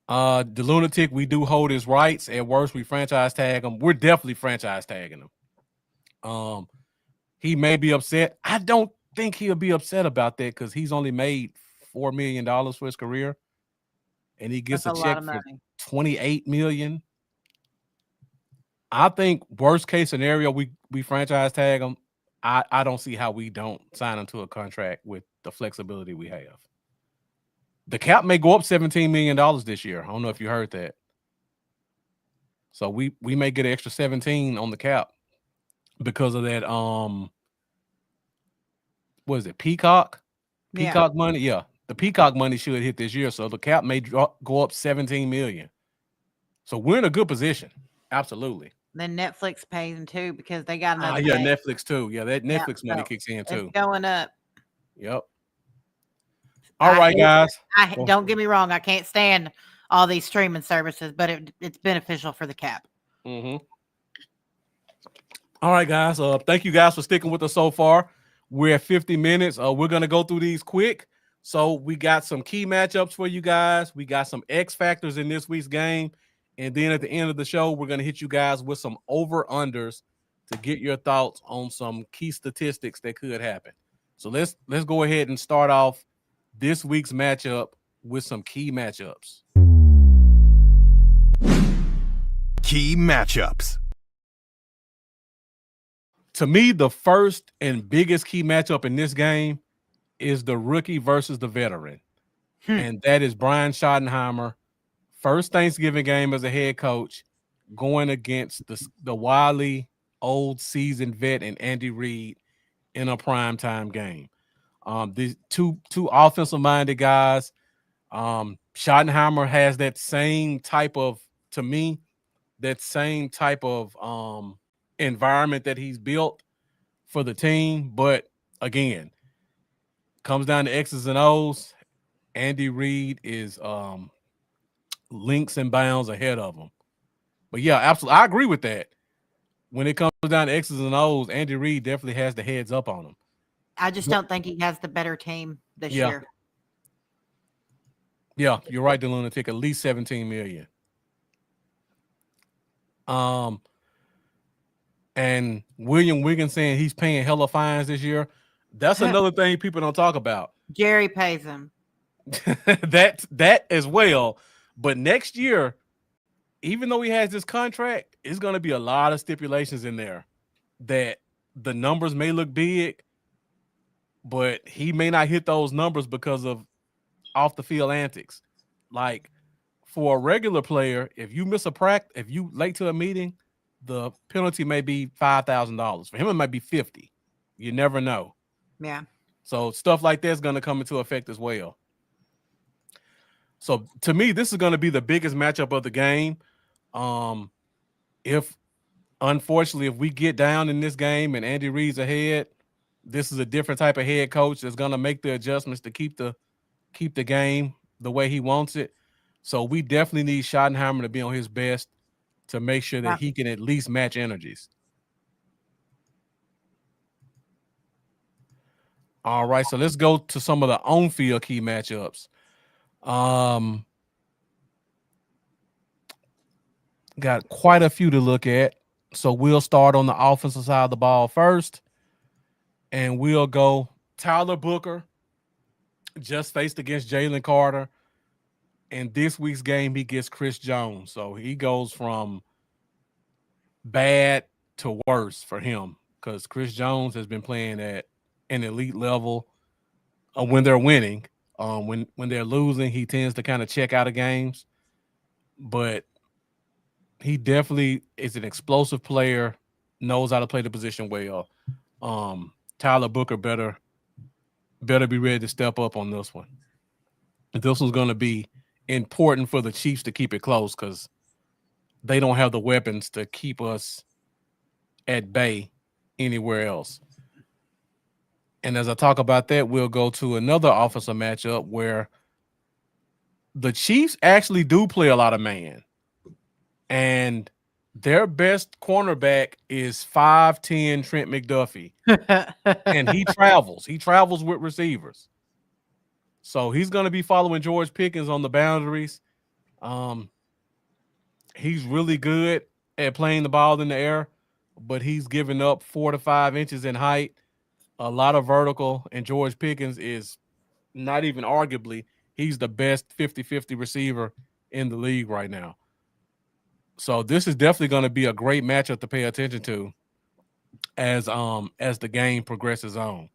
The lunatic, we do hold his rights. At worst, we franchise tag him. We're definitely franchise tagging him. He may be upset. I don't think he'll be upset about that, because he's only made $4 million for his career, and he gets a check for $28 million. I think worst case scenario, we franchise tag him. I don't see how we don't sign him to a contract with the flexibility we have. The cap may go up $17 million this year. I don't know if you heard that. So we may get an extra 17 on the cap because of that. What is it? Peacock money? Yeah. The Peacock money should hit this year. So the cap may go up $17 million. So we're in a good position. Absolutely. Then Netflix pays them too, because they got another. Yeah, Netflix too. Yeah, that Netflix money kicks in too. It's going up. Yep. All right, guys. Don't get me wrong. I can't stand all these streaming services, but it's beneficial for the cap. Mm-hmm. All right, guys. Thank you guys for sticking with us so far. We're at 50 minutes. We're going to go through these quick. So we got some key matchups for you guys. We got some X factors in this week's game. And then at the end of the show, we're going to hit you guys with some over-unders to get your thoughts on some key statistics that could happen. So let's go ahead and start off this week's matchup with some key matchups. Key matchups. To me, the first and biggest key matchup in this game is the rookie versus the veteran. And that is Brian Schottenheimer. First Thanksgiving game as a head coach. going against the wily old seasoned vet and Andy Reid in a primetime game. These two offensive minded guys. Schottenheimer has that same type of, to me, that same type of environment that he's built for the team. But again, comes down to X's and O's. Andy Reid is links and bounds ahead of him. But yeah, absolutely, I agree with that. When it comes down to X's and O's, Andy Reid definitely has the heads up on him. I just don't think he has the better team this year. Yeah, you're right, the lunatic. At least 17 million. And William Wiggins saying he's paying hella fines this year. That's another thing people don't talk about. Jerry pays him. that as well. But next year, even though he has this contract, it's going to be a lot of stipulations in there that the numbers may look big, but he may not hit those numbers because of off the field antics. Like for a regular player, if you miss a practice, if you late to a meeting, the penalty may be $5,000. For him, it might be 50. You never know. Yeah. So stuff like that's going to come into effect as well. So to me, this is going to be the biggest matchup of the game. If unfortunately, if we get down in this game and Andy Reid's ahead, this is a different type of head coach that's going to make the adjustments to keep the game the way he wants it. So we definitely need Schottenheimer to be on his best to make sure that he can at least match energies. All right, so let's go to some of the on-field key matchups. Got quite a few to look at. So we'll start on the offensive side of the ball first. And we'll go Tyler Booker just faced against Jalen Carter. In this week's game, he gets Chris Jones. So he goes from bad to worse for him because Chris Jones has been playing at an elite level when they're winning. When they're losing, he tends to kind of check out of games. But he definitely is an explosive player, knows how to play the position well. Tyler Booker better be ready to step up on this one. This one's going to be important for the Chiefs to keep it close because they don't have the weapons to keep us at bay anywhere else. And as I talk about that, we'll go to another offensive matchup where the Chiefs actually do play a lot of man. And their best cornerback is 5'10" Trent McDuffie. And he travels. He travels with receivers. So he's going to be following George Pickens on the boundaries. He's really good at playing the ball in the air, but he's giving up 4 to 5 inches in height, a lot of vertical, and George Pickens is not even arguably, he's the best 50-50 receiver in the league right now. So this is definitely going to be a great matchup to pay attention to as the game progresses on,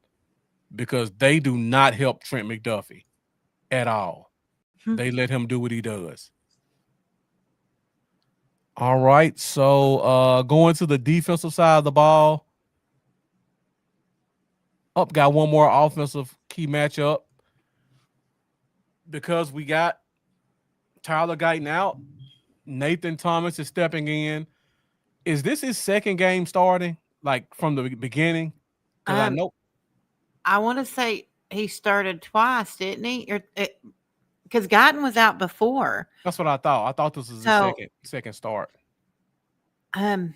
because they do not help Trent McDuffie at all. They let him do what he does. All right, so going to the defensive side of the ball. Got one more offensive key matchup because we got Tyler Guyton out. Nathan Thomas is stepping in. Is this his second game starting, like from the beginning? I know. I want to say he started twice, didn't he? Because Guyton was out before. That's what I thought. I thought this was his second start. Man,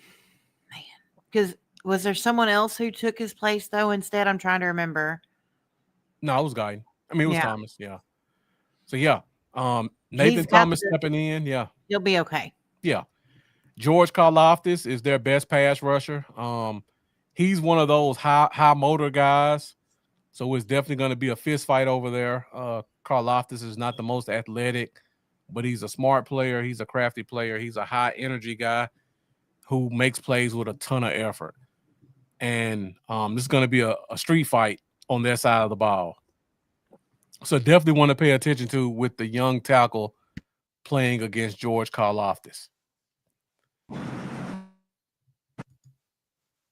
because was there someone else who took his place though? Instead, I'm trying to remember. No, it was Guyton. I mean, it was Thomas. Yeah. So yeah, Nathan Thomas stepping in. Yeah, he'll be okay. Yeah, George Karlaftis is their best pass rusher. He's one of those high motor guys, so it's definitely going to be a fist fight over there. Karlaftis is not the most athletic, but he's a smart player. He's a crafty player. He's a high energy guy who makes plays with a ton of effort. And this is going to be a street fight on their side of the ball. So definitely want to pay attention to with the young tackle playing against George Karlaftis.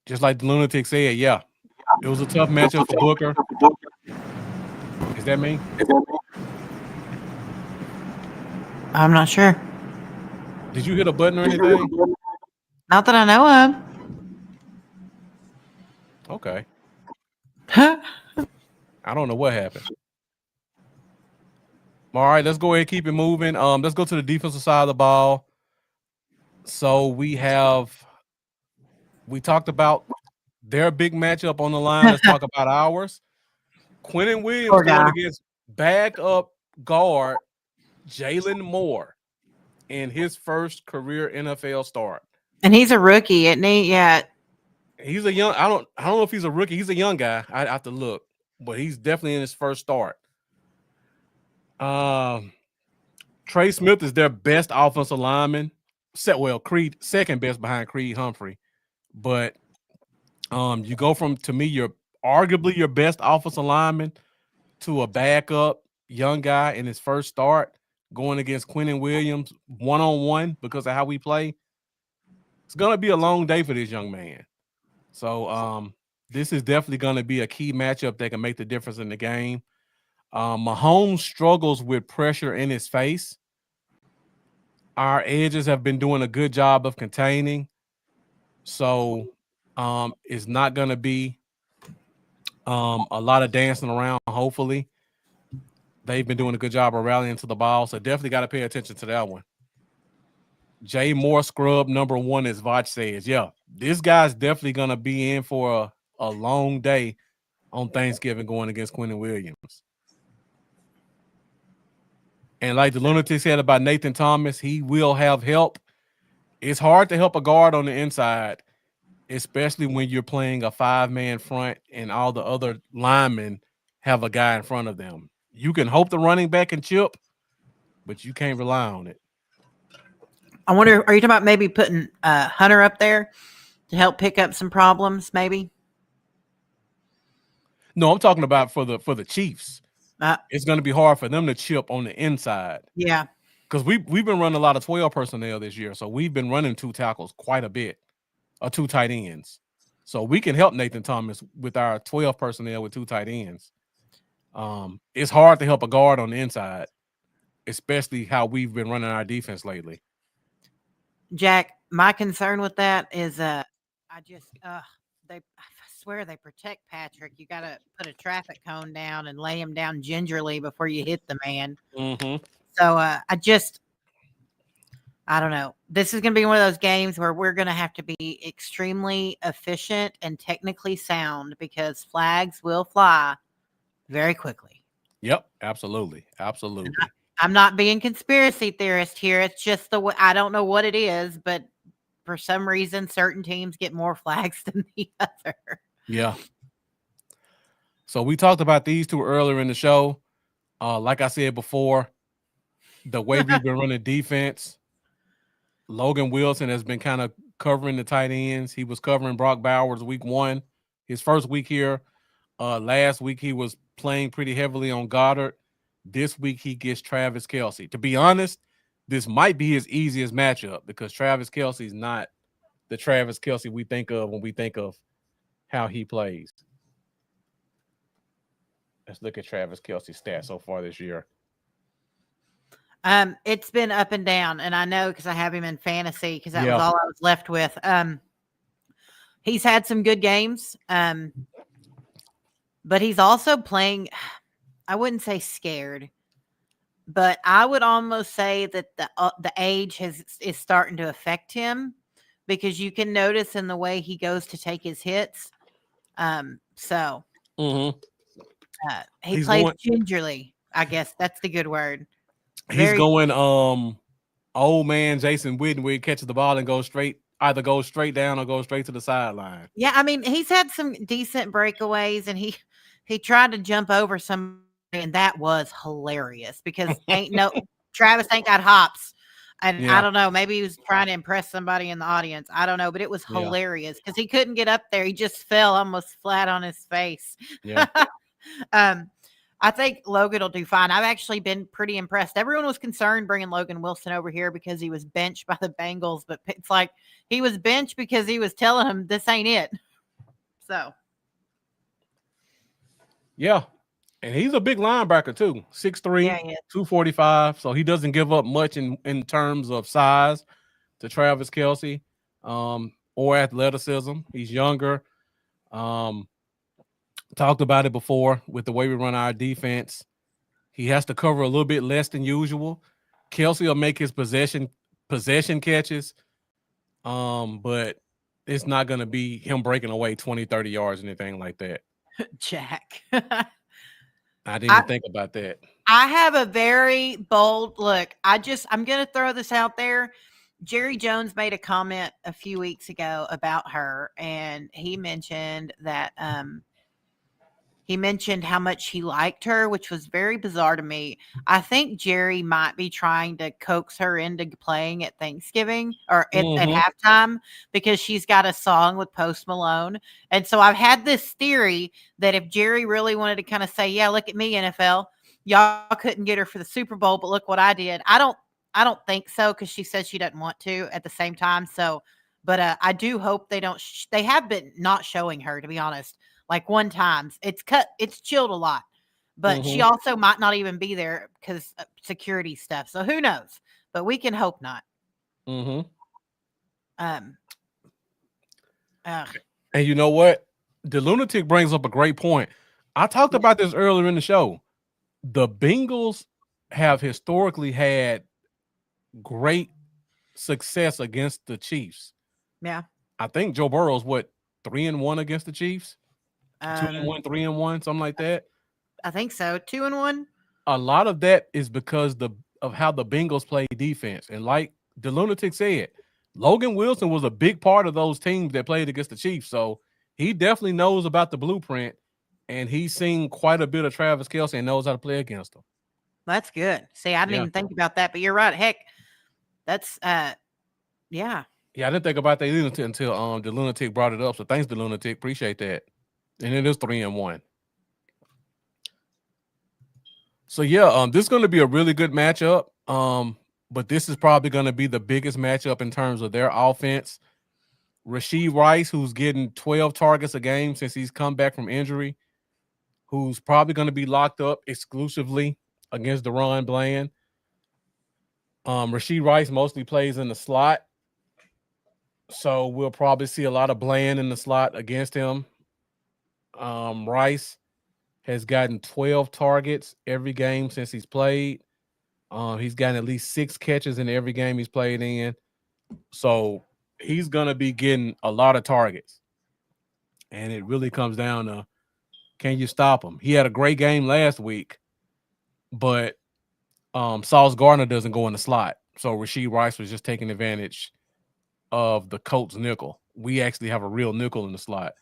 Just like the lunatic said, yeah, it was a tough matchup for Booker. Is that me? I'm not sure. Did you hit a button or anything? Not that I know Okay. of. I don't know what happened. All right, let's go ahead and keep it moving. Let's go to the defensive side of the ball. So we talked about their big matchup on the line. Let's talk about ours. Quentin Williams Poor going guy. against backup guard Jalen Moore in his first career NFL start. And he's a rookie, isn't he? Yeah. He's a young. I don't know if he's a rookie. He's a young guy. I have to look, but he's definitely in his first start. Trey Smith is their best offensive lineman. Creed second best behind Creed Humphrey, but you go from, to me, your arguably your best offensive lineman to a backup young guy in his first start going against Quentin Williams one-on-one because of how we play. It's gonna be a long day for this young man. So this is definitely gonna be a key matchup that can make the difference in the game. Mahomes struggles with pressure in his face. Our edges have been doing a good job of containing. So it's not going to be a lot of dancing around, hopefully. They've been doing a good job of rallying to the ball, so definitely got to pay attention to that one. Jay Moore scrub number 1, as Vach says. Yeah, this guy's definitely going to be in for a long day on Thanksgiving going against Quentin Williams. And like the lunatic said about Nathan Thomas, he will have help. It's hard to help a guard on the inside, especially when you're playing a 5-man front and all the other linemen have a guy in front of them. You can hope the running back can chip, but you can't rely on it. I wonder, are you talking about maybe putting Hunter up there to help pick up some problems, maybe? No, I'm talking about for the Chiefs. It's going to be hard for them to chip on the inside. Yeah. Because we've been running a lot of 12 personnel this year, so we've been running 2 tackles quite a bit, or 2 tight ends. So we can help Nathan Thomas with our 12 personnel with 2 tight ends. It's hard to help a guard on the inside, especially how we've been running our defense lately. Jack, my concern with that is I swear they protect Patrick. You got to put a traffic cone down and lay him down gingerly before you hit the man. Mm-hmm. So I don't know. This is going to be one of those games where we're going to have to be extremely efficient and technically sound because flags will fly very quickly. Yep, absolutely. I'm not being conspiracy theorist here. It's just the way, I don't know what it is, but for some reason, certain teams get more flags than the other. Yeah. So we talked about these two earlier in the show. Like I said before, the way we've been running defense, Logan Wilson has been kind of covering the tight ends. He was covering Brock Bowers week 1, his first week here. Last week he was playing pretty heavily on Goddard. This week he gets Travis Kelce. To be honest, this might be his easiest matchup because Travis Kelce is not the Travis Kelce we think of when we think of how he plays. Let's look at Travis Kelce's stats so far this year. It's been up and down, and I know because I have him in fantasy because that was all I was left with. He's had some good games, but he's also playing. I wouldn't say scared, but I would almost say that the age is starting to affect him because you can notice in the way he goes to take his hits. He plays gingerly. I guess that's the good word. He's going old man Jason Witten where he catches the ball and either goes straight down or goes straight to the sideline. Yeah, I mean, he's had some decent breakaways and he tried to jump over somebody and that was hilarious because Travis ain't got hops. And I don't know, maybe he was trying to impress somebody in the audience. I don't know, but it was hilarious because he couldn't get up there. He just fell almost flat on his face. Yeah. I think Logan will do fine. I've actually been pretty impressed. Everyone was concerned bringing Logan Wilson over here because he was benched by the Bengals, but it's like he was benched because he was telling him this ain't it. So, Yeah. And he's a big linebacker too. 6'3", yeah, yeah. 245. So he doesn't give up much in terms of size to Travis Kelce or athleticism. He's younger. Talked about it before with the way we run our defense. He has to cover a little bit less than usual. Kelce will make his possession catches, but it's not going to be him breaking away 20, 30 yards, anything like that. Jack. I didn't even think about that. I have a very bold look. I'm going to throw this out there. Jerry Jones made a comment a few weeks ago about her, and he mentioned that he mentioned how much he liked her, which was very bizarre to me. I think Jerry might be trying to coax her into playing at Thanksgiving or at halftime because she's got a song with Post Malone. And so I've had this theory that if Jerry really wanted to kind of say, yeah, look at me, NFL, y'all couldn't get her for the Super Bowl, but look what I did. I don't think so because she says she doesn't want to at the same time. So, but I do hope they don't. They have been not showing her, to be honest. Like one times it's chilled a lot, but she also might not even be there because security stuff. So who knows? But we can hope not. And you know what? The lunatic brings up a great point. I talked about this earlier in the show. The Bengals have historically had great success against the Chiefs. Yeah. I think Joe Burrow's 3-1 against the Chiefs? 2-1, 3-1, something like that. I think so. 2-1. A lot of that is because of how the Bengals play defense. And like the lunatic said, Logan Wilson was a big part of those teams that played against the Chiefs. So he definitely knows about the blueprint, and he's seen quite a bit of Travis Kelce and knows how to play against them. That's good. See, I didn't even think about that, but you're right. Heck, that's yeah. Yeah, I didn't think about that either until the lunatic brought it up. So thanks, the lunatic. Appreciate that. And it is 3-1. So yeah, this is going to be a really good matchup. But this is probably going to be the biggest matchup in terms of their offense. Rashee Rice, who's getting 12 targets a game since he's come back from injury, who's probably going to be locked up exclusively against Deron Bland. Rashee Rice mostly plays in the slot, so we'll probably see a lot of Bland in the slot against him. Rice has gotten 12 targets every game since he's played. He's gotten at least 6 catches in every game he's played in. So he's going to be getting a lot of targets. And it really comes down to, can you stop him? He had a great game last week, but Sauce Gardner doesn't go in the slot. So Rashee Rice was just taking advantage of the Colts nickel. We actually have a real nickel in the slot.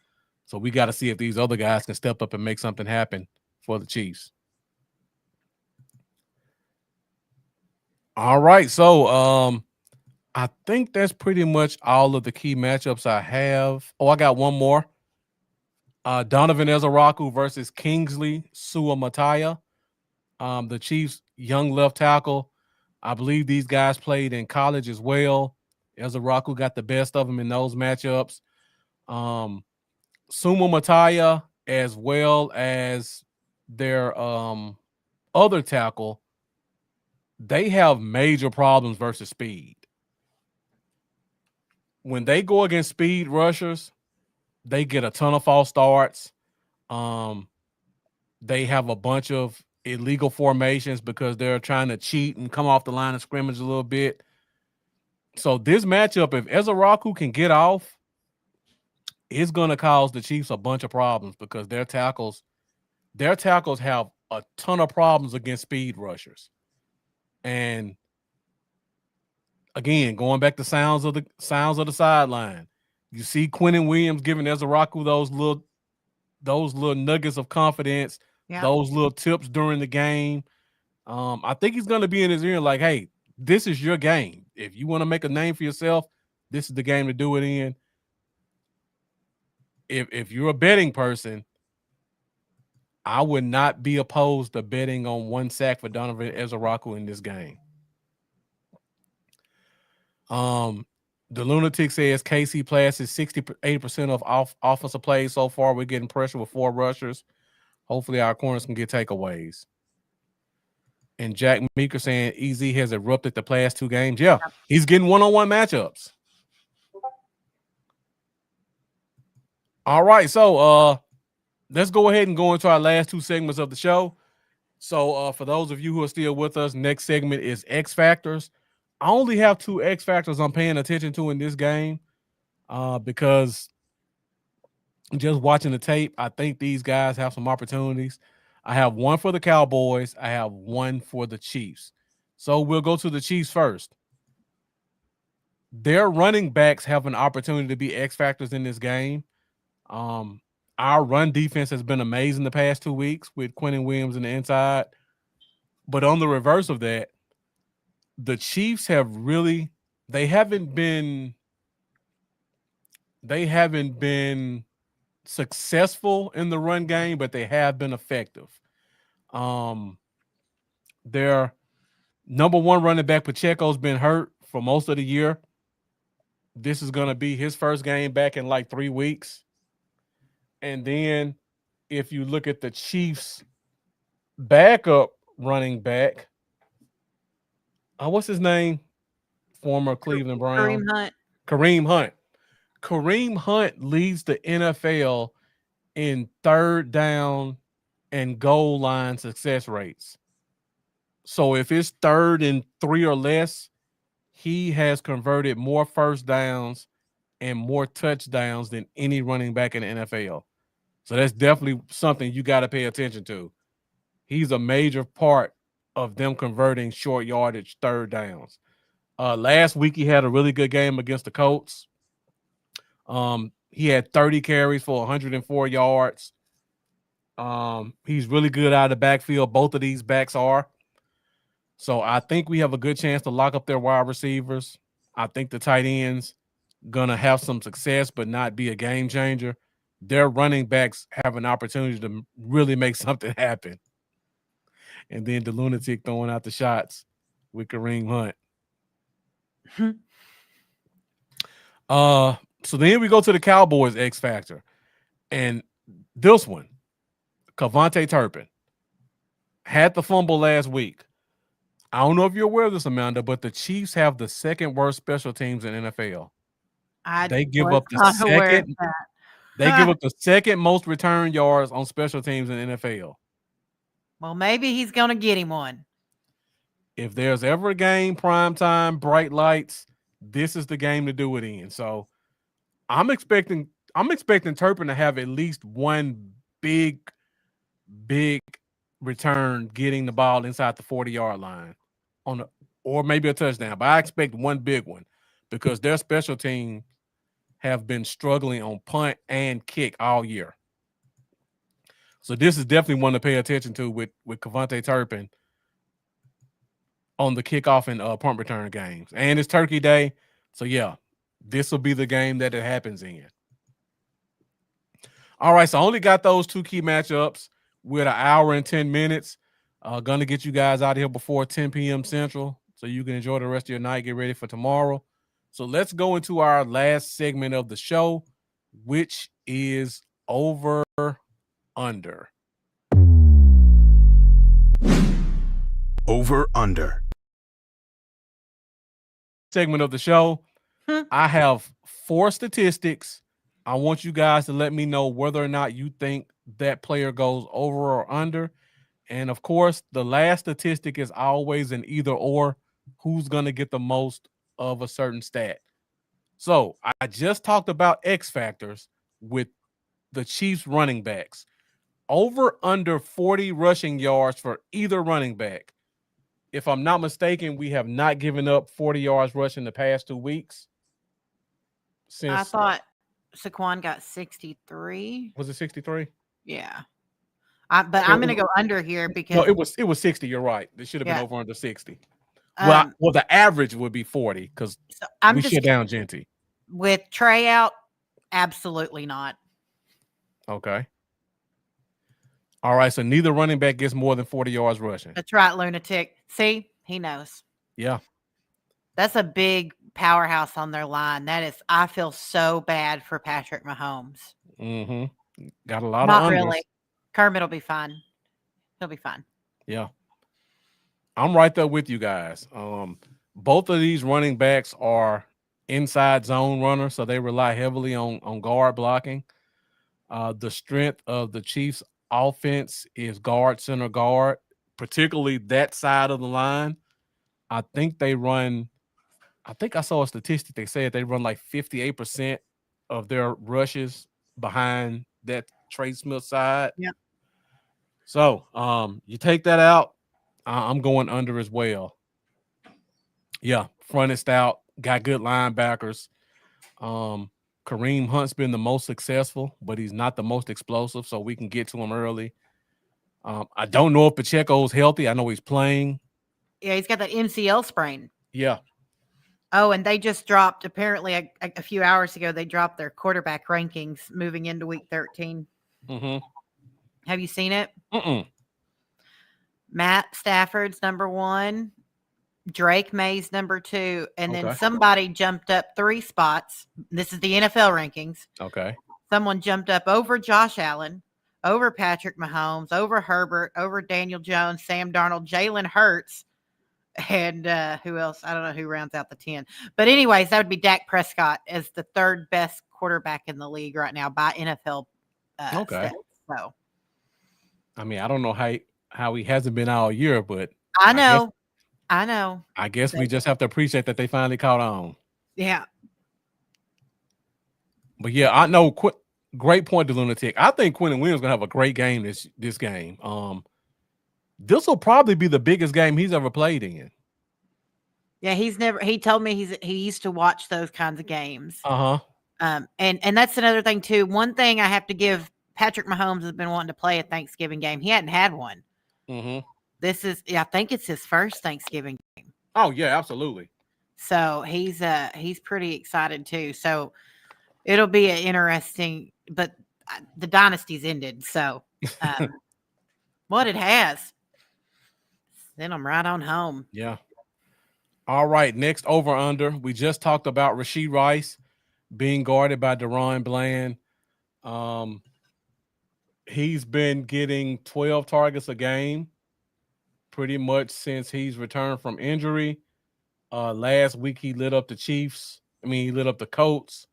So we got to see if these other guys can step up and make something happen for the Chiefs. All right. So I think that's pretty much all of the key matchups I have. Oh, I got one more. Donovan Ezeraku versus Kingsley Suamataia. The Chiefs' young left tackle. I believe these guys played in college as well. Ezeraku got the best of them in those matchups. Suamataia, as well as their other tackle, they have major problems versus speed. When they go against speed rushers, they get a ton of false starts. They have a bunch of illegal formations because they're trying to cheat and come off the line of scrimmage a little bit. So this matchup, if Ezeraku can get off, it's going to cause the Chiefs a bunch of problems because their tackles have a ton of problems against speed rushers. And again, going back to sounds of the sideline, you see Quinnen Williams giving Ezeraku those little nuggets of confidence, those little tips during the game. I think he's going to be in his ear like, hey, this is your game. If you want to make a name for yourself, this is the game to do it in. If you're a betting person, I would not be opposed to betting on 1 sack for Donovan Ezeraku in this game. The Lunatic says KC Plus is 80% of offensive plays so far. We're getting pressure with 4 rushers. Hopefully our corners can get takeaways. And Jack Meeker saying EZ has erupted the past 2 games. Yeah, he's getting one-on-one matchups. All right, so let's go ahead and go into our last 2 segments of the show. So for those of you who are still with us, next segment is X Factors. I only have 2 X Factors I'm paying attention to in this game because just watching the tape, I think these guys have some opportunities. I have 1 for the Cowboys. I have 1 for the Chiefs. So we'll go to the Chiefs first. Their running backs have an opportunity to be X Factors in this game. Our run defense has been amazing the past 2 weeks with Quentin Williams in the inside. But on the reverse of that, the Chiefs have really they haven't been successful in the run game, but they have been effective. Their number 1 running back, Pacheco's been hurt for most of the year. This is going to be his first game back in like 3 weeks. And then if you look at the Chiefs' backup running back, what's his name? Former Cleveland Brown. Kareem Hunt. Kareem Hunt leads the NFL in 3rd down and goal line success rates. So if it's 3rd and 3 or less, he has converted more first downs and more touchdowns than any running back in the NFL. So that's definitely something you got to pay attention to. He's a major part of them converting short yardage 3rd downs. Last week he had a really good game against the Colts. He had 30 carries for 104 yards. He's really good out of the backfield. Both of these backs are. So I think we have a good chance to lock up their wide receivers. I think the tight ends gonna have some success, but not be a game changer. Their running backs have an opportunity to really make something happen. And then the Lunatic throwing out the shots with Kareem Hunt. So then we go to the Cowboys X Factor. And this one, Kevontae Turpin, had the fumble last week. I don't know if you're aware of this, Amanda, but the Chiefs have the 2nd worst special teams in NFL. They give up the 2nd. They give up the 2nd most return yards on special teams in NFL. Well, maybe he's going to get him one. If there's ever a game, prime time, bright lights, this is the game to do it in. So I'm expecting Turpin to have at least 1 big return getting the ball inside the 40-yard line or maybe a touchdown. But I expect 1 big one because their special team have been struggling on punt and kick all year. So this is definitely one to pay attention to with Kevontae Turpin on the kickoff and punt return games. And it's Turkey Day. So, yeah, this will be the game that it happens in. All right, so I only got those 2 key matchups. We're at 1 hour and 10 minutes. Going to get you guys out of here before 10 p.m. Central so you can enjoy the rest of your night, get ready for tomorrow. So let's go into our last segment of the show, which is over under. Over under. Segment of the show. I have 4 statistics. I want you guys to let me know whether or not you think that player goes over or under. And of course, the last statistic is always an either or. Who's going to get the most of a certain stat? So I just talked about X factors with the Chiefs running backs. Over under 40 rushing yards for either running back. If I'm not mistaken, we have not given up 40 yards rushing the past 2 weeks. I thought Saquon got 63. Was it 63? Yeah. But I'm going to go under here because no, it was 60. You're right. It should have been over under 60. Well, the average would be 40 because we shut down Genty. With Trey out, absolutely not. Okay. All right, so neither running back gets more than 40 yards rushing. That's right, lunatic. See, he knows. Yeah. That's a big powerhouse on their line. That is, I feel so bad for Patrick Mahomes. Mm-hmm. Got a lot Not of unders. really. Kermit will be fine. He'll be fine. Yeah. I'm right there with you guys. Both of these running backs are inside zone runners, so they rely heavily on guard blocking. The strength of the Chiefs' offense is guard, center, guard, particularly that side of the line. I think I saw a statistic. They said they run like 58% of their rushes behind that Trey Smith side. Yeah. So you take that out, I'm going under as well. Yeah, front is stout, got good linebackers. Kareem Hunt's been the most successful, but he's not the most explosive, so we can get to him early. I don't know if Pacheco's healthy. I know he's playing. Yeah, he's got that MCL sprain. Yeah. Oh, and they just dropped, apparently a few hours ago, they dropped their quarterback rankings moving into week 13. Mm-hmm. Have you seen it? Mm-mm. Matt Stafford's number 1, Drake May's number 2, and then Okay. somebody jumped up 3 spots. This is the NFL rankings. Okay. Someone jumped up over Josh Allen, over Patrick Mahomes, over Herbert, over Daniel Jones, Sam Darnold, Jalen Hurts, and who else? I don't know who rounds out the 10. But anyways, that would be Dak Prescott as the 3rd best quarterback in the league right now by NFL Okay. stats. So I mean, I don't know how he hasn't been all year, but I know. I guess we just have to appreciate that they finally caught on. Yeah. But yeah, I know. Great point to Lunatic. I think Quentin Williams gonna have a great game this game. This will probably be the biggest game he's ever played in. Yeah, he told me he used to watch those kinds of games. Uh-huh. And that's another thing too. One thing I have to give Patrick Mahomes has been wanting to play a Thanksgiving game. He hadn't had one. Mm-hmm. I think it's his first Thanksgiving game. Oh yeah, absolutely. So he's pretty excited too. So it'll be an interesting, but the dynasty's ended. So what it has. Then I'm right on home. Yeah. All right. Next over under. We just talked about Rashee Rice being guarded by Deron Bland. He's been getting 12 targets a game pretty much since he's returned from injury. Last week he lit up the Chiefs. He lit up the Colts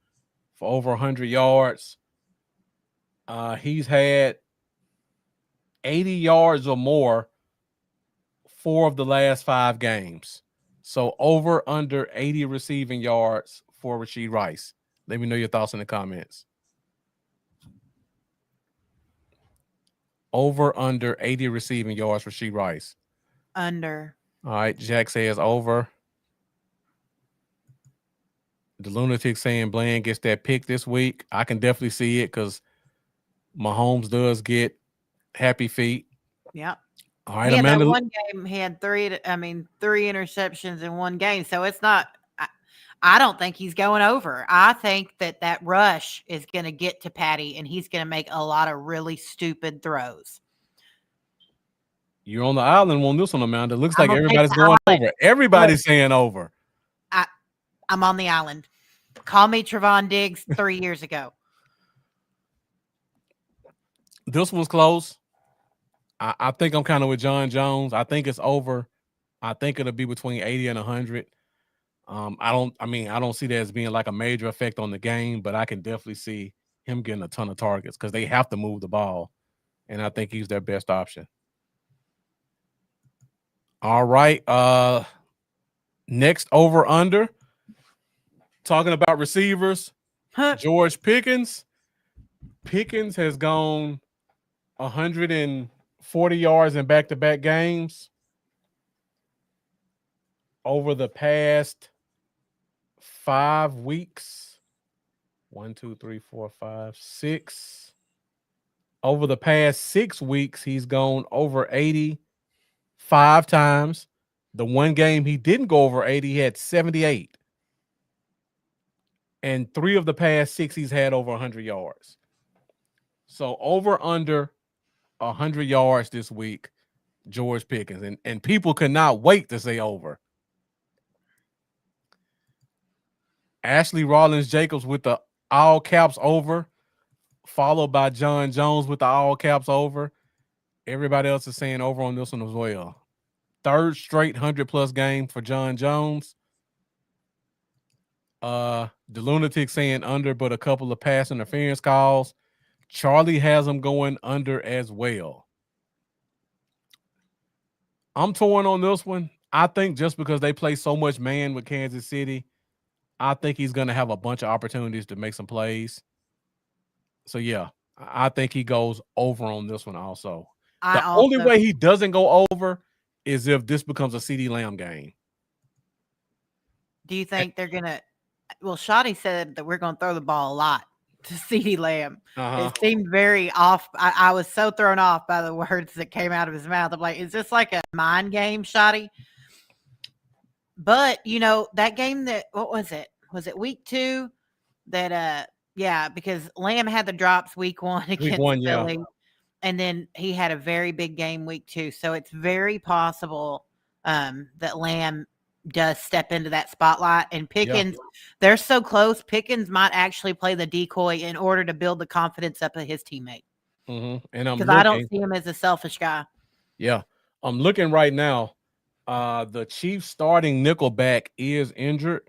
for over 100 yards. He's had 80 yards or more 4 of the last 5 games. So over under 80 receiving yards for Rashee Rice. Let me know your thoughts in the comments. Over under 80 receiving yards for Rashee Rice. Under. All right, Jack says over. The Lunatic saying Bland gets that pick this week. I can definitely see it because Mahomes does get happy feet. Yep. All right, That Amanda. one game he had 3 interceptions in one game. So it's not. I don't think he's going over. I think that rush is going to get to Patty, and he's going to make a lot of really stupid throws. You're on the island on this one, Amanda. Looks like I'm gonna take everybody's the going island. over. Everybody's saying over. I'm on the island. Call me Trevon Diggs 3 years ago. This was close. I think I'm kind of with John Jones. I think it's over. I think it'll be between 80 and 100. I don't see that as being like a major effect on the game, but I can definitely see him getting a ton of targets because they have to move the ball, and I think he's their best option. All right. Next over under. Talking about receivers, George Pickens. Pickens has gone 140 yards in back-to-back games over the past 5 weeks. 1, 2, 3, 4, 5, 6. Over the past 6 weeks, he's gone over 80 5 times. The one game he didn't go over 80, he had 78. And 3 of the past 6, he's had over 100 yards. So over under 100 yards this week, George Pickens. And people cannot wait to say over. Ashley Rollins Jacobs with the all caps over, followed by John Jones with the all caps over. Everybody else is saying over on this one as well. Third straight 100+ game for John Jones. The Lunatic saying under, but a couple of pass interference calls. Charlie has them going under as well. I'm torn on this one. I think just because they play so much man with Kansas City, I think he's going to have a bunch of opportunities to make some plays. So, yeah, I think he goes over on this one also. The only way he doesn't go over is if this becomes a CeeDee Lamb game. Do you think they're going to – well, Shoddy said that we're going to throw the ball a lot to CeeDee Lamb. It seemed very off. I was so thrown off by the words that came out of his mouth. I'm like, is this like a mind game, Shoddy? But, that game that – what was it? Was it week 2 that yeah, because Lamb had the drops week 1 against Philly. Yeah. And then he had a very big game week 2. So it's very possible that Lamb does step into that spotlight. And Pickens, they're so close. Pickens might actually play the decoy in order to build the confidence up of his teammate. Mm-hmm. And because I don't see him as a selfish guy. Yeah. I'm looking right now. The Chiefs starting nickelback is injured,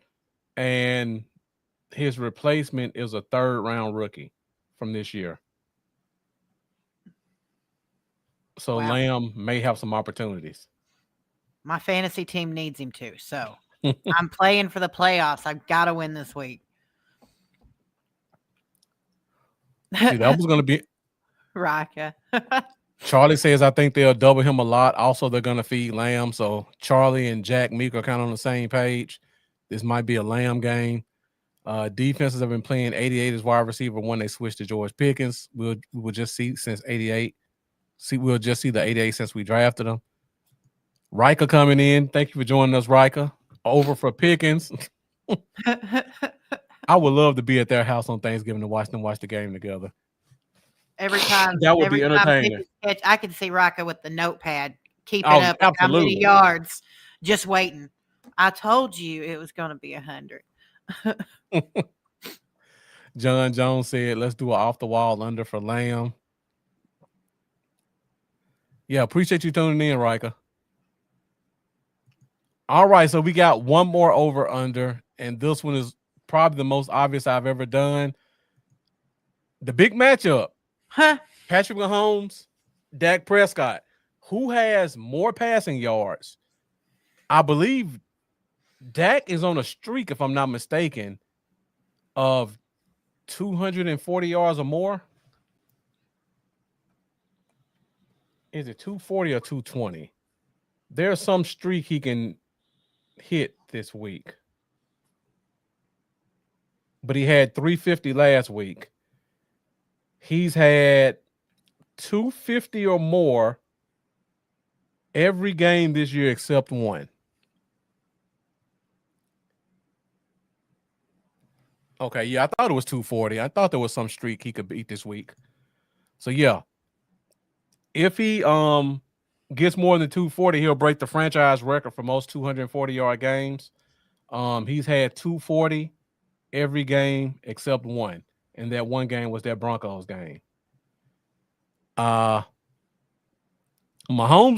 and his replacement is a 3rd-round rookie from this year. So Lamb may have some opportunities. My fantasy team needs him to. So I'm playing for the playoffs. I've got to win this week. See, that was going to be Rika. Charlie says, I think they'll double him a lot. Also, they're going to feed Lamb. So Charlie and Jack Meek are kind of on the same page. This might be a Lamb game. Defenses have been playing 88 as wide receiver when they switched to George Pickens. We'll just see since 88. We'll just see the 88 since we drafted him. Rika coming in. Thank you for joining us, Rika. Over for Pickens. I would love to be at their house on Thanksgiving to watch them watch the game together. Every time that would be entertaining. I can see Rika with the notepad keeping up with how many yards, just waiting. I told you it was going to be 100. John Jones said, let's do an off-the-wall under for Lamb. Yeah, appreciate you tuning in, Rika. All right, so we got one more over-under, and this one is probably the most obvious I've ever done. The big matchup. Patrick Mahomes, Dak Prescott. Who has more passing yards? I believe Dak is on a streak, if I'm not mistaken, of 240 yards or more. Is it 240 or 220? There's some streak he can hit this week. But he had 350 last week. He's had 250 or more every game this year except one. Okay, yeah, I thought it was 240. I thought there was some streak he could beat this week. So, yeah. If he gets more than 240, he'll break the franchise record for most 240-yard games. He's had 240 every game except one. And that one game was that Broncos game. Mahomes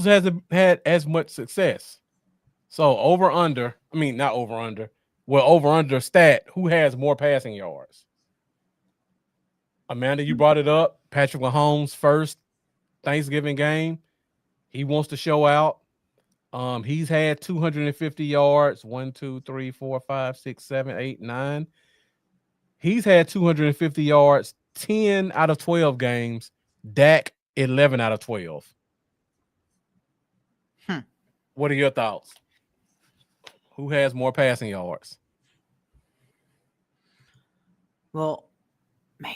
hasn't had as much success. So over-under, I mean, not over-under. Well, over-under stat, who has more passing yards? Amanda, you brought it up. Patrick Mahomes' first Thanksgiving game. He wants to show out. He's had 250 yards. 1, 2, 3, 4, 5, 6, 7, 8, 9. He's had 250 yards 10 out of 12 games. Dak, 11 out of 12. What are your thoughts? Who has more passing yards? Well, man,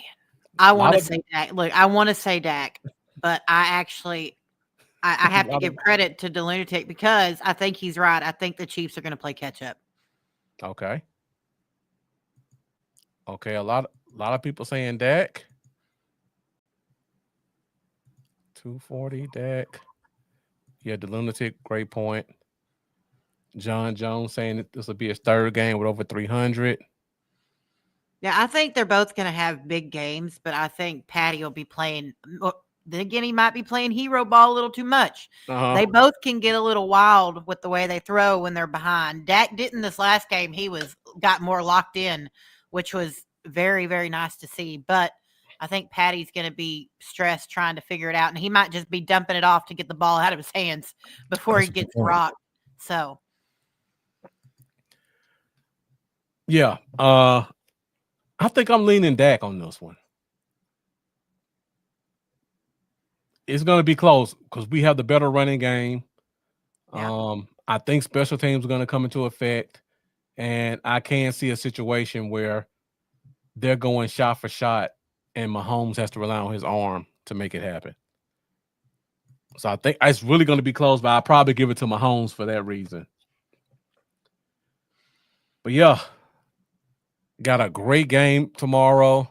I want to say Dak. Look, I want to say Dak, but I actually I have to give credit to the Lunatic because I think he's right. I think the Chiefs are going to play catch up. Okay. Okay, a lot of people saying Dak. 240, Dak. Yeah, the lunatic, great point. John Jones saying that this will be his third game with over 300. Yeah, I think they're both going to have big games, but I think Patty will be playing. Then again, he might be playing hero ball a little too much. Uh-huh. They both can get a little wild with the way they throw when they're behind. Dak didn't this last game. He got more locked in, which was very, very nice to see. But I think Patty's going to be stressed trying to figure it out, and he might just be dumping it off to get the ball out of his hands before That's he a good gets point. rocked. So Yeah. I think I'm leaning Dak on this one. It's going to be close because we have the better running game. Yeah. I think special teams are going to come into effect, and I can see a situation where they're going shot for shot, and Mahomes has to rely on his arm to make it happen. So I think it's really going to be close, but I'll probably give it to Mahomes for that reason. But yeah, got a great game tomorrow.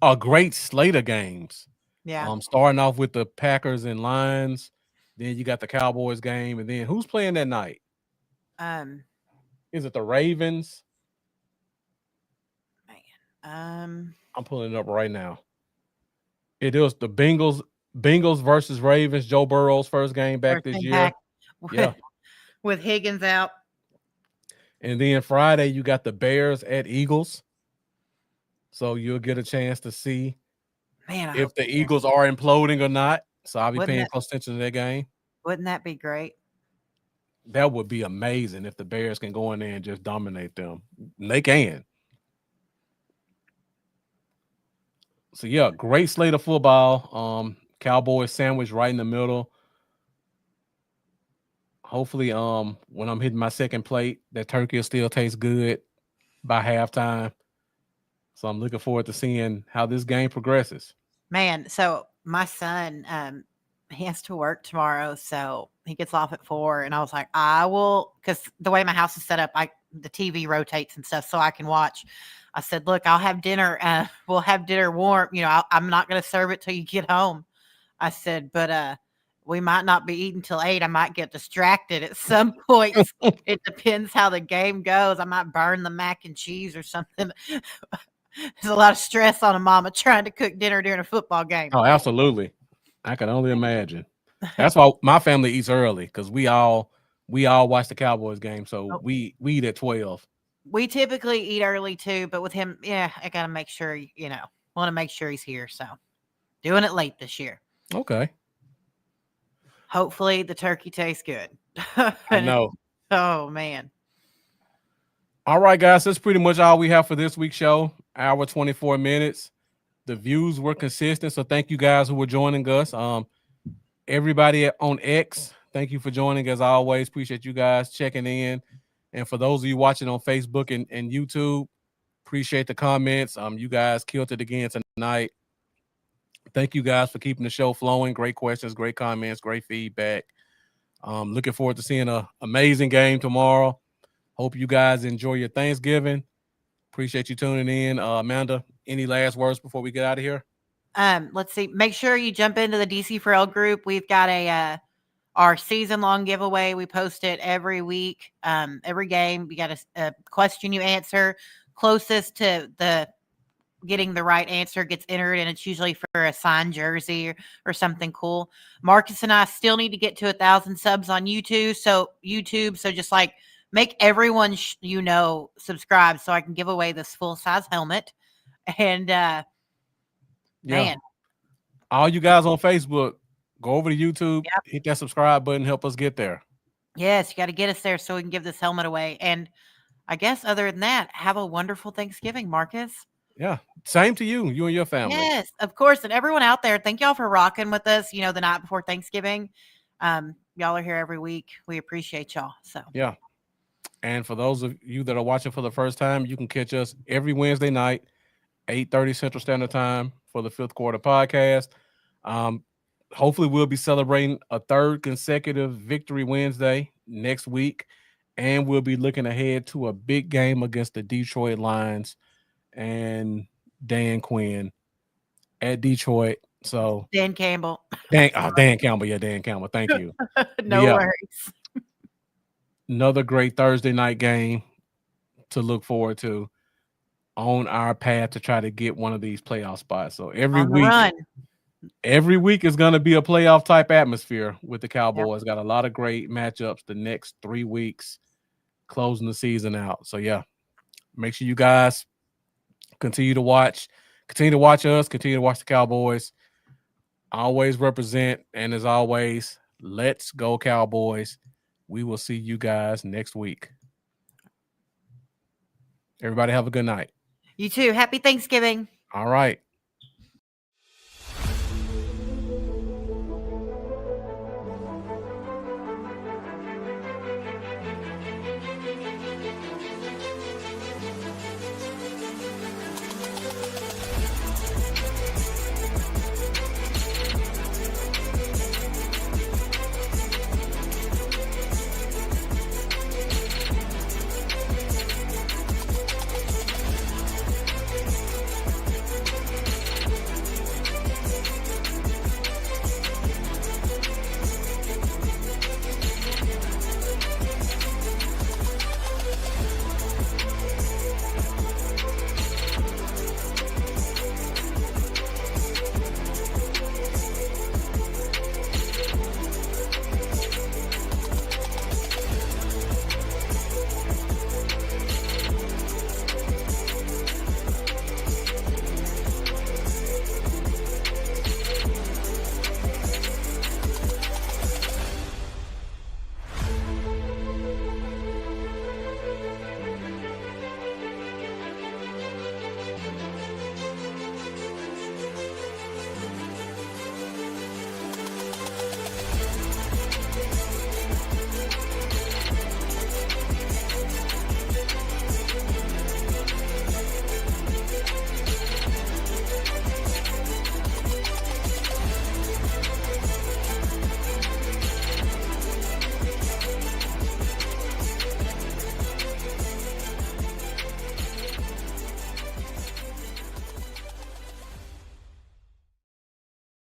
A great slate of games. yeah. Starting off with the Packers and Lions. Then you got the Cowboys game, and then who's playing that night? Man. Is it the Ravens? Um. I'm pulling it up right now. It is the Bengals versus Ravens. Joe Burrow's first game back First this year. impact Yeah. with Higgins out. And then Friday, you got the Bears at Eagles. So you'll get a chance to see Man, I if hope the they win. Eagles are imploding or not. So I'll be Wouldn't paying that close attention to that game. wouldn't that be great? That would be amazing if the Bears can go in there and just dominate them. And they can. So yeah, great slate of football. Cowboys sandwich right in the middle. Hopefully, when I'm hitting my second plate, that turkey will still taste good by halftime. So I'm looking forward to seeing how this game progresses. Man, so my son, he has to work tomorrow, so he gets off at 4, and I was like, I will, because the way my house is set up, the TV rotates and stuff, so I can watch. I said, look, I'll have dinner. We'll have dinner warm. I'm not going to serve it till you get home. I said, but we might not be eating till 8. I might get distracted at some points. It depends how the game goes. I might burn the mac and cheese or something. There's a lot of stress on a mama trying to cook dinner during a football game. Oh, absolutely. I can only imagine. That's why my family eats early because we all watch the Cowboys game. So we eat at 12. We typically eat early too, but with him, yeah, I gotta make sure, want to make sure he's here. So doing it late this year. Okay. Hopefully the turkey tastes good. I know. Oh man. All right, guys. That's pretty much all we have for this week's show. Hour 24 minutes. The views were consistent. So thank you guys who were joining us. Everybody on X, thank you for joining as always. Appreciate you guys checking in. And for those of you watching on Facebook and YouTube, appreciate the comments. You guys killed it again tonight. Thank you guys for keeping the show flowing. Great questions, great comments, great feedback. Looking forward to seeing an amazing game tomorrow. Hope you guys enjoy your Thanksgiving. Appreciate you tuning in. Amanda, any last words before we get out of here? Let's see. Make sure you jump into the DC for L group. We've got our season-long giveaway. We post it every week, every game. We got a question you answer. Closest to getting the right answer gets entered, and it's usually for a signed jersey or something cool. Marcus and I still need to get to 1,000 subs on YouTube. So just like make everyone subscribe so I can give away this full-size helmet. And man, all you guys on Facebook, go over to YouTube, hit that subscribe button, help us get there. Yes, you got to get us there so we can give this helmet away. And I guess other than that, have a wonderful Thanksgiving, Marcus. Yeah, same to you and your family. Yes, of course. And everyone out there, thank y'all for rocking with us, the night before Thanksgiving. Y'all are here every week. We appreciate y'all. So yeah. And for those of you that are watching for the first time, you can catch us every Wednesday night, 8:30 Central Standard Time for the Fifth Quarter Podcast. Hopefully we'll be celebrating a third consecutive Victory Wednesday next week. And we'll be looking ahead to a big game against the Detroit Lions and Dan Quinn at Detroit. So Dan Campbell. Dan Campbell. Yeah, Dan Campbell. Thank you. No Yeah. worries. Another great Thursday night game to look forward to on our path to try to get one of these playoff spots. So every On the run. week is going to be a playoff type atmosphere with the Cowboys. Got a lot of great matchups the next 3 weeks, closing the season out. So yeah, make sure you guys continue to watch us, continue to watch the Cowboys. Always represent, and as always, let's go Cowboys. We will see you guys next week. Everybody have a good night. You too. Happy Thanksgiving. All right.